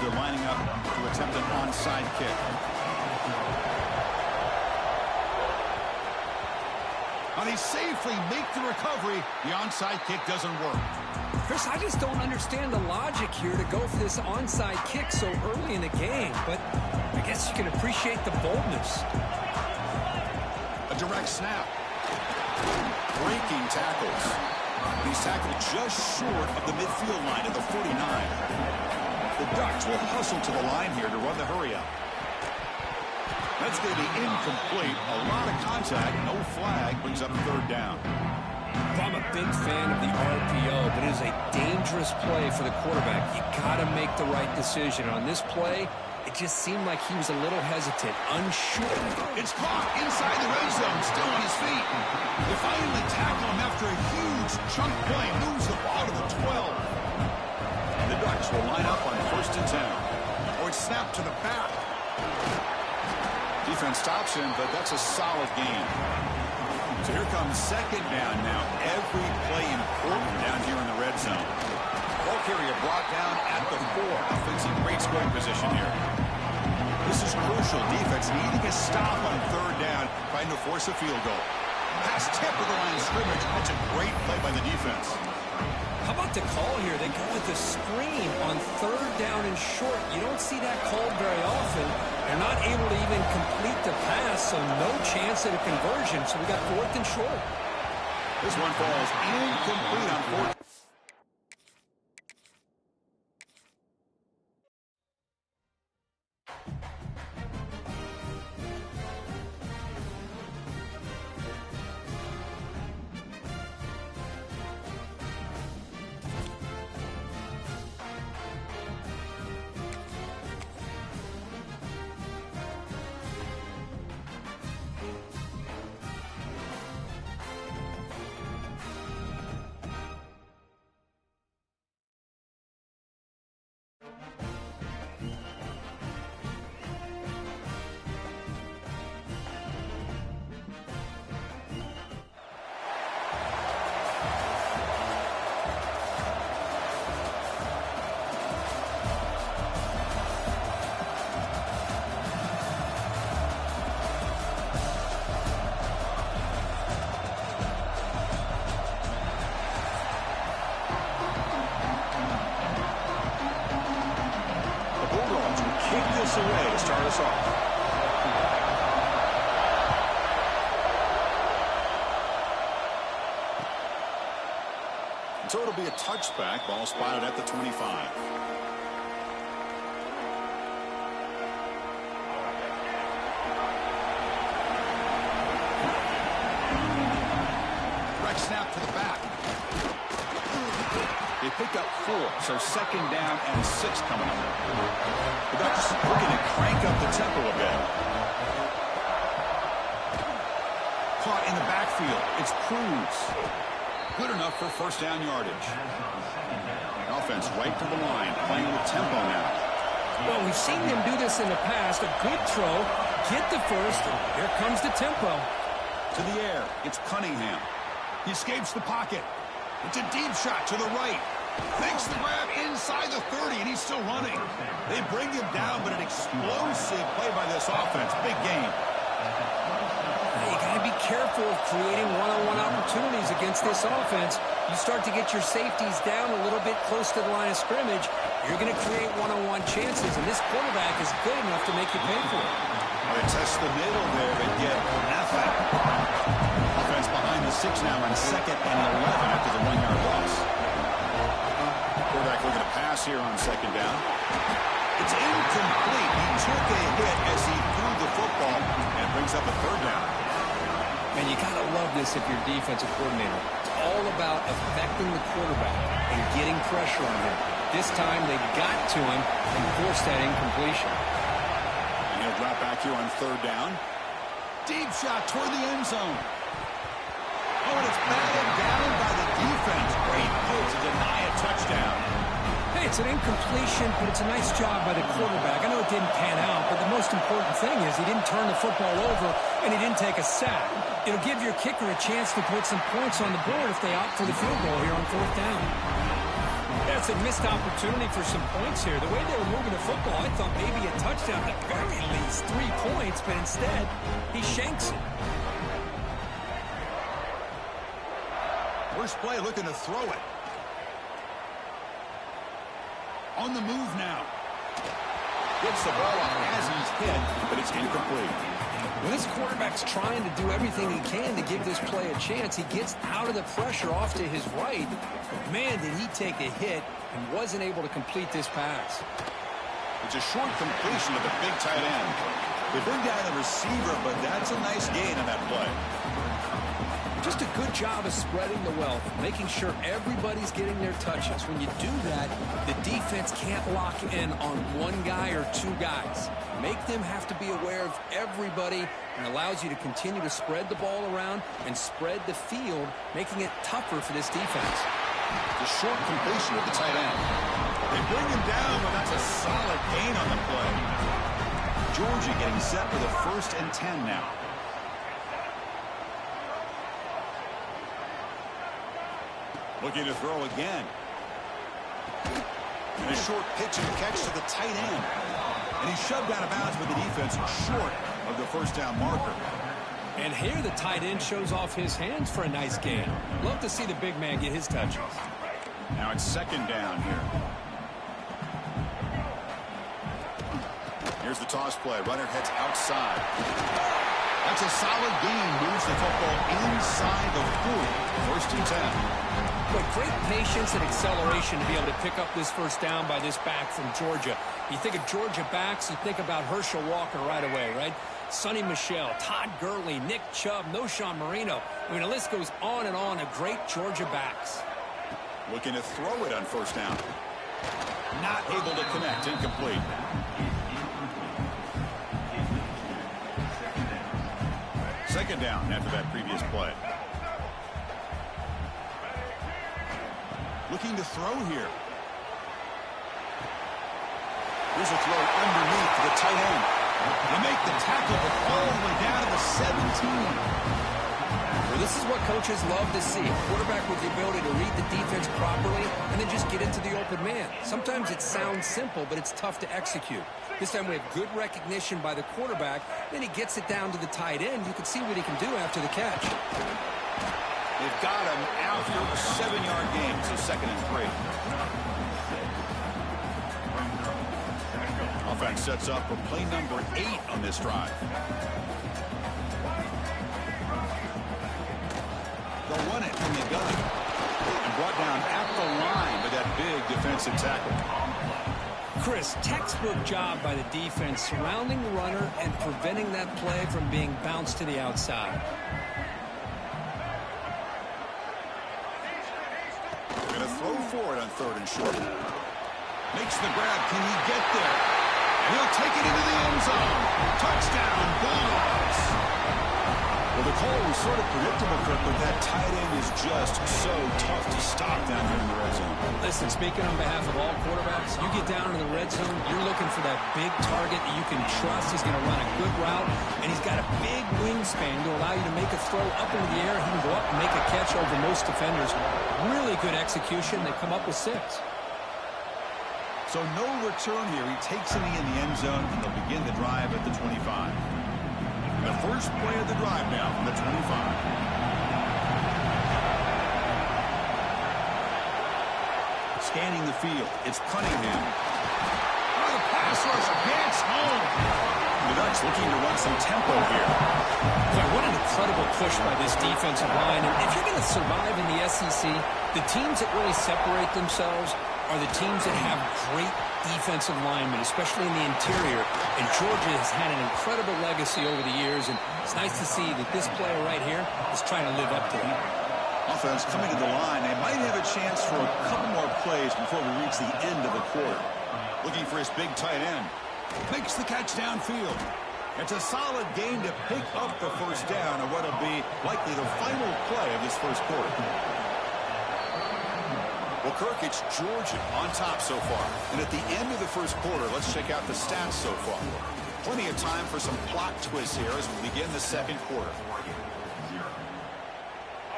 Lining up to attempt an onside kick. And they safely make the recovery. The onside kick doesn't work. Chris, I just don't understand the logic here to go for this onside kick so early in the game, but I guess you can appreciate the boldness. A direct snap. Breaking tackles. He's tackled just short of the midfield line at the 49. The Ducks will hustle to the line here to run the hurry-up. That's going to be incomplete. A lot of contact, no flag, brings up 3rd down. I'm a big fan of the RPO, but it is a dangerous play for the quarterback. You got to make the right decision. On this play, it just seemed like he was a little hesitant, unsure. It's caught inside the red zone, still on his feet. They finally tackle him after a huge chunk play, moves the ball to the 12. The Ducks will line up on 1st and 10. Oh, it's snapped to the back. Defense stops him, but that's a solid gain. So here comes 2nd down now. Every play important down here in the red zone. Ball carrier brought down at the 4. Offensive great scoring position here. This is crucial crucial defense needing a stop on third down, trying to force a field goal. Pass tip of the line of scrimmage. That's a great play by the defense. How about the call here? They go with the screen on third down and short. You don't see that called very often. They're not able to even complete the pass, so no chance at a conversion. So we got fourth and short. This one falls incomplete on fourth. Away to start us off. So it'll be a touchback. Ball spotted at the 25. Direct snap to the back. They picked up 4, so second down and 6 coming up. The Ducks looking to crank up the tempo a bit. Caught in the backfield. It's Cruz. Good enough for first down yardage. Offense right to the line, playing with tempo now. Well, we've seen them do this in the past. A good throw, get the first, and here comes the tempo. To the air, it's Cunningham. He escapes the pocket. It's a deep shot to the right. Makes the grab inside the 30, and he's still running. They bring him down, but an explosive play by this offense. Big game. You got to be careful of creating one-on-one opportunities against this offense. You start to get your safeties down a little bit close to the line of scrimmage, you're going to create one-on-one chances, and this quarterback is good enough to make you pay for it. They test the middle there, but get nothing. Offense behind the 6 now on 2nd and 11 after the 1-yard loss. Quarterback looking to pass here on 2nd down. It's incomplete. He took a hit as he threw the football and brings up a 3rd down. And you got to love this if you're defensive coordinator. It's all about affecting the quarterback and getting pressure on him. This time they got to him and forced that incompletion. And he'll drop back here on 3rd down. Deep shot toward the end zone. Oh, and it's batted down by the defense. Great play to deny a touchdown. Hey, it's an incompletion, but it's a nice job by the quarterback. I know it didn't pan out, but the most important thing is he didn't turn the football over and he didn't take a sack. It'll give your kicker a chance to put some points on the board if they opt for the field goal here on 4th down. That's a missed opportunity for some points here. The way they were moving the football, I thought maybe a touchdown, at the very least 3 points, but instead he shanks it. First play looking to throw it. On the move now. Gets the ball off as he's hit, but it's incomplete. Well, this quarterback's trying to do everything he can to give this play a chance. He gets out of the pressure off to his right. But man, did he take a hit and wasn't able to complete this pass. It's a short completion to the big tight end. They bring down the receiver, but that's a nice gain on that play. Just a good job of spreading the wealth, making sure everybody's getting their touches. When you do that, the defense can't lock in on one guy or 2 guys. Make them have to be aware of everybody, and allows you to continue to spread the ball around and spread the field, making it tougher for this defense. The short completion of the tight end. They bring him down, but that's a solid gain on the play. Georgia getting set for the 1st and 10 now. Looking to throw again. And a short pitch and catch to the tight end. And he's shoved out of bounds with the defense short of the first down marker. And here the tight end shows off his hands for a nice gain. Love to see the big man get his touches. Now it's second down here. Here's the toss play. Runner heads outside. That's a solid gain. Moves the football inside the 40. First and 10. But great patience and acceleration to be able to pick up this first down by this back from Georgia. You think of Georgia backs, you think about Herschel Walker right away, right? Sonny Michel, Todd Gurley, Nick Chubb, Noshawn Marino. I mean, the list goes on and on of great Georgia backs. Looking to throw it on first down. Not able to connect. Incomplete. Second down after that previous play. Looking to throw here. Here's a throw underneath to the tight end. They make the tackle, but all the way down to the 17. Well, this is what coaches love to see. A quarterback with the ability to read the defense properly and then just get into the open man. Sometimes it sounds simple, but it's tough to execute. This time we have good recognition by the quarterback. Then he gets it down to the tight end. You can see what he can do after the catch. They've got him after a 7-yard gain, so second and 3. Offense sets up for play number 8 on this drive. They'll run it from the gun. And brought down at the line with that big defensive tackle. Chris, textbook job by the defense surrounding the runner and preventing that play from being bounced to the outside. Going to throw for it on third and short. Makes the grab. Can he get there? And he'll take it into the end zone. Touchdown, Bulldogs. Well, the call was sort of predictable, Kirk, but that tight end is just so tough to stop down here in the red zone. Listen, speaking on behalf of all quarterbacks, you get down in the red zone, you're looking for that big target that you can trust. He's going to run a good route, and he's got a big wingspan to allow you to make a throw up into the air. He can go up and make a catch over most defenders. Really good execution. They come up with 6. So no return here. He takes it in the end zone, and they'll begin the drive at the 25. The first play of the drive now from the 25. Scanning the field, it's Cunningham. Oh, the pass rush gets home. The Ducks looking to run some tempo here. Boy, what an incredible push by this defensive line. And if you're going to survive in the SEC, the teams that really separate themselves are the teams that have great defensive linemen, especially in the interior. And Georgia has had an incredible legacy over the years, and it's nice to see that this player right here is trying to live up to that. Offense coming to the line. They might have a chance for a couple more plays before we reach the end of the quarter. Looking for his big tight end. Makes the catch downfield. It's a solid game to pick up the first down on what will be likely the final play of this first quarter. Well, Kirk, it's Georgia on top so far. And at the end of the first quarter, let's check out the stats so far. Plenty of time for some plot twists here as we begin the second quarter.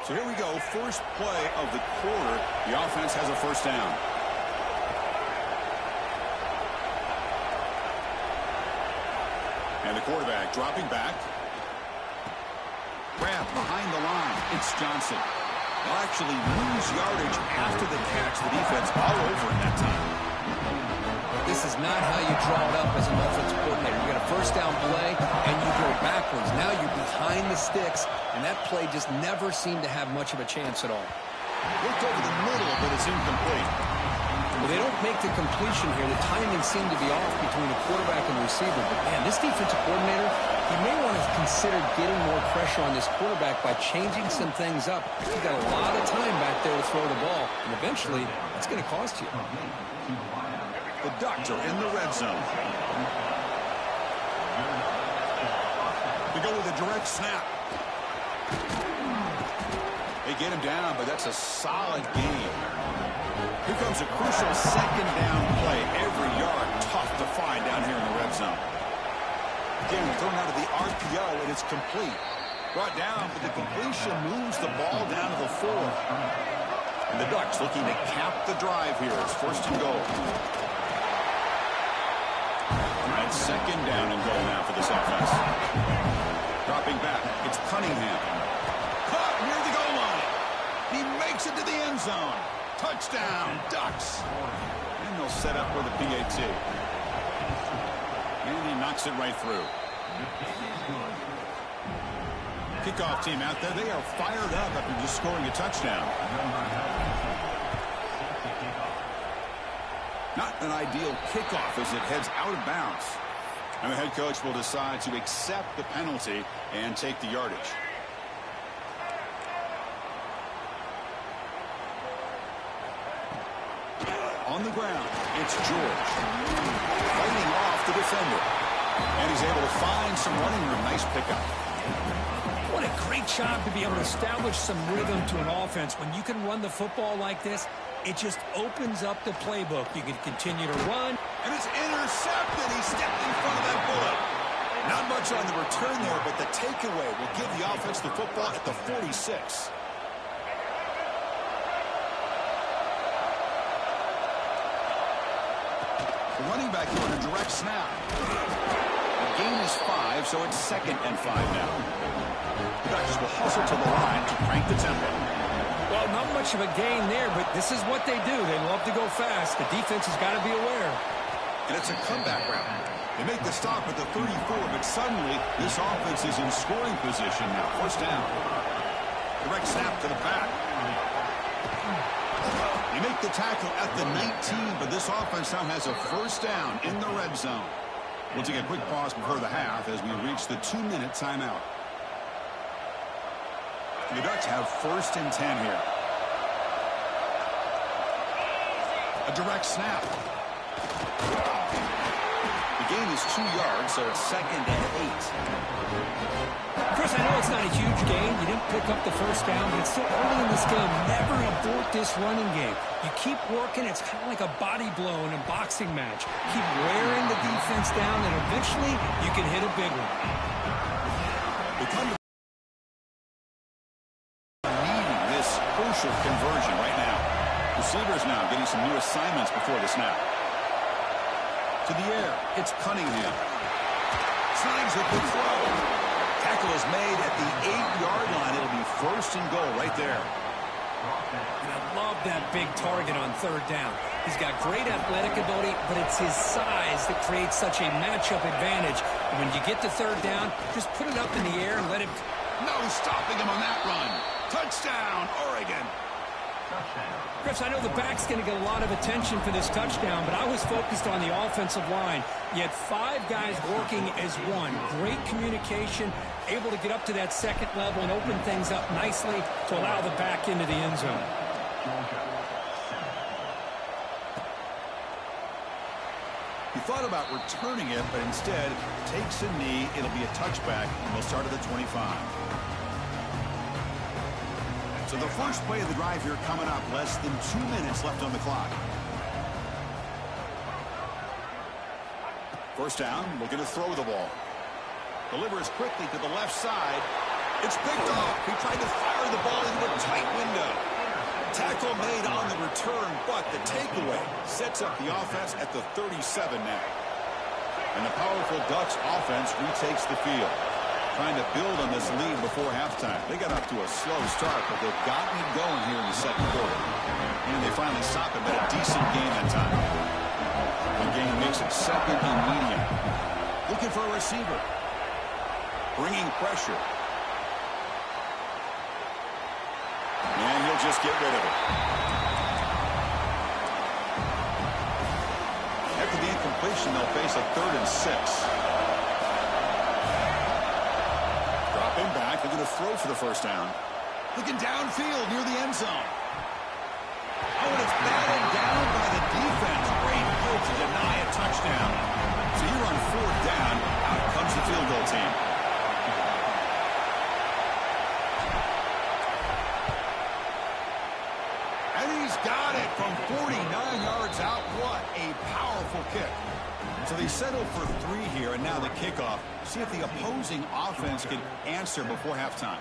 So here we go. First play of the quarter. The offense has a first down. And the quarterback dropping back. Grab behind the line. It's Johnson. They'll actually lose yardage after the catch. The defense all over in that time. This is not how you draw it up as an offensive coordinator. You got a first down play, and you go backwards. Now you're behind the sticks, and that play just never seemed to have much of a chance at all. Looked over the middle, but it's incomplete. Well, they don't make the completion here. The timing seemed to be off between the quarterback and the receiver. But, man, this defensive coordinator, he may want to consider getting more pressure on this quarterback by changing some things up. You've got a lot of time back there to throw the ball, and eventually it's going to cost you. The Ducks are in the red zone. They go with a direct snap. They get him down, but that's a solid game. Here comes a crucial second down play. Every yard tough to find down here in the red zone. Again, thrown out of the RPO, and it's complete. Brought down, but the completion moves the ball down to the 4. And the Ducks looking to cap the drive here. It's first and goal. And It's second down and goal now for this offense. Dropping back, it's Cunningham. Caught near the goal line. He makes it to the end zone. Touchdown, Ducks. And they'll set up for the PAT. And he knocks it right through. Kickoff team out there, they are fired up after just scoring a touchdown. Not an ideal kickoff as it heads out of bounds. And the head coach will decide to accept the penalty and take the yardage. On the ground, it's George. Fighting off the defender. And he's able to find some running room. Nice pickup. What a great job to be able to establish some rhythm to an offense. When you can run the football like this, it just opens up the playbook. You can continue to run. And it's intercepted. He stepped in front of that bullet. Not much on the return there, but the takeaway will give the offense the football at the 46. The running back here on a direct snap. The gain is 5, so it's 2nd and 5 now. The Ducks will hustle to the line to crank the tempo. Well, not much of a gain there, but this is what they do. They love to go fast. The defense has got to be aware. And it's a comeback route. They make the stop at the 34, but suddenly this offense is in scoring position now. First down. Direct snap to the back. They make the tackle at the 19, but this offense now has a first down in the red zone. We'll take a quick pause before the half as we reach the 2-minute timeout. The Ducks have 1st and 10 here. A direct snap. The gain is 2 yards, so it's 2nd and 8. Chris, I know it's not a huge gain. You didn't pick up the first down, but it's still early in this game. Never abort this running game. You keep working. It's kind of like a body blow in a boxing match. Keep wearing the defense down, and eventually you can hit a big one. They come to needing this crucial conversion right now. Receivers now getting some new assignments before the snap. To the air, it's Cunningham. Slings a good throw. Tackle is made at the 8-yard line. It'll be 1st and goal right there. And I love that big target on 3rd down. He's got great athletic ability, but it's his size that creates such a matchup advantage. And when you get to 3rd down, just put it up in the air and let him. No stopping him on that run. Touchdown, Oregon. Chris, I know the back's going to get a lot of attention for this touchdown, but I was focused on the offensive line. You had 5 guys working as one. Great communication, able to get up to that 2nd level and open things up nicely to allow the back into the end zone. He thought about returning it, but instead takes a knee. It'll be a touchback, and we'll start at the 25. So the first play of the drive here coming up. Less than 2 minutes left on the clock. First down, looking to throw the ball. Delivers quickly to the left side. It's picked off. He tried to fire the ball into a tight window. Tackle made on the return, but the takeaway sets up the offense at the 37 now. And the powerful Ducks offense retakes the field, trying to build on this lead before halftime. They got up to a slow start, but they've gotten it going here in the 2nd quarter. And they finally stop it, but a decent game that time. The game makes it 2nd and medium. Looking for a receiver. Bringing pressure. And he'll just get rid of it. After the incompletion, they'll face a 3rd and 6. Dropping back, they're going to throw for the first down. Looking downfield near the end zone. Oh, and it's batted down by the defense. Great move to deny a touchdown. So you're on 4th down. Out comes the field goal team. Got it from 49 yards out. What a powerful kick. So they settle for 3 here, and now the kickoff. See if the opposing offense can answer before halftime.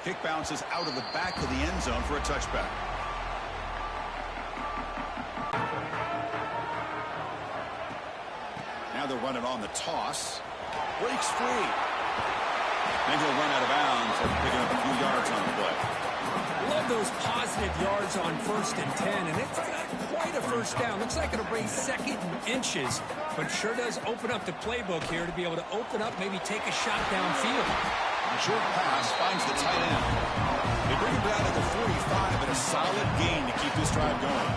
Kick bounces out of the back of the end zone for a touchback. Now they'll run it on the toss. Breaks free. And he'll run out of bounds after picking up a few yards on the play. Love those positive yards on 1st and 10, and it's got quite a first down. Looks like it'll bring 2nd and inches, but sure does open up the playbook here to be able to open up, maybe take a shot downfield. Short pass finds the tight end. They bring him down at the 45, and a solid gain to keep this drive going.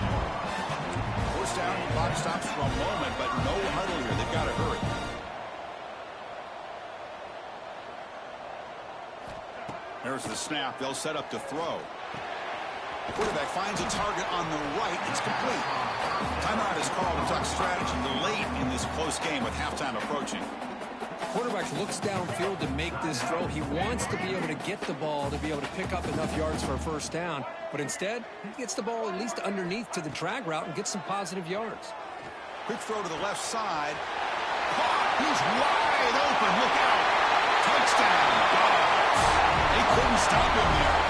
First down, clock stops for a moment, but no huddle here. They've got to hurry. There's the snap. They'll set up to throw. The quarterback finds a target on the right. It's complete. Timeout is called to talk strategy late in this close game with halftime approaching. Quarterback looks downfield to make this throw. He wants to be able to get the ball to be able to pick up enough yards for a first down. But instead, he gets the ball at least underneath to the drag route and gets some positive yards. Quick throw to the left side. Caught. He's wide open. Look out. Touchdown. Dogs. They couldn't stop him there.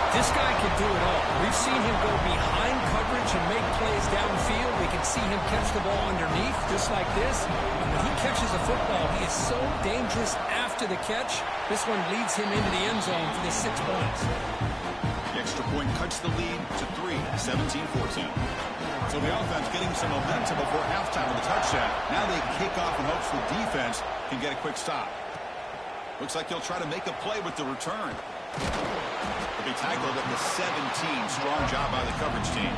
This guy can do it all. We've seen him go behind coverage and make plays downfield. We can see him catch the ball underneath just like this. And when he catches a football, he is so dangerous after the catch. This one leads him into the end zone for the 6 points. The extra point cuts the lead to 3, 17-14. So the offense getting some momentum before halftime with a touchdown. Now they kick off in hopes the defense can get a quick stop. Looks like he'll try to make a play with the return. He'll be tackled at the 17. Strong job by the coverage team.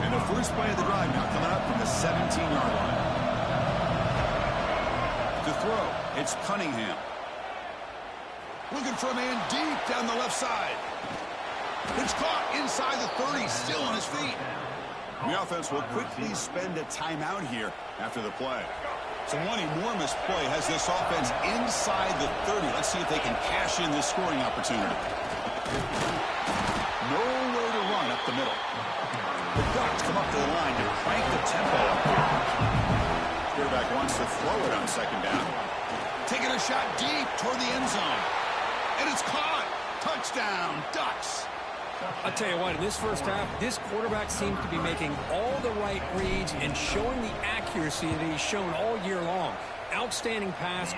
And the first play of the drive now coming up from the 17-yard line. To throw, it's Cunningham. Looking for a man deep down the left side. It's caught inside the 30, still on his feet. The offense will quickly spend a timeout here after the play. So one enormous play has this offense inside the 30. Let's see if they can cash in this scoring opportunity. Nowhere to run up the middle. The Ducks come up to the line to crank the tempo up here. Quarterback wants to throw it on 2nd down. Taking a shot deep toward the end zone. And it's caught. Touchdown, Ducks. I'll tell you what, in this first half, this quarterback seems to be making all the right reads and showing the accuracy that he's shown all year long. Outstanding pass.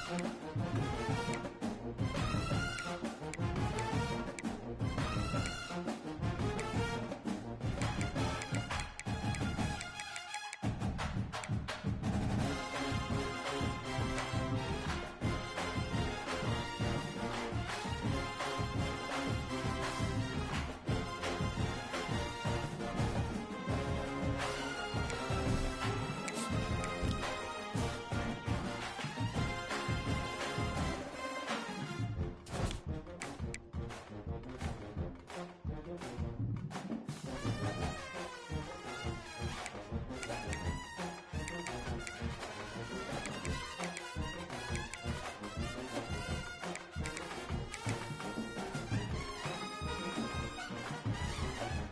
Defense.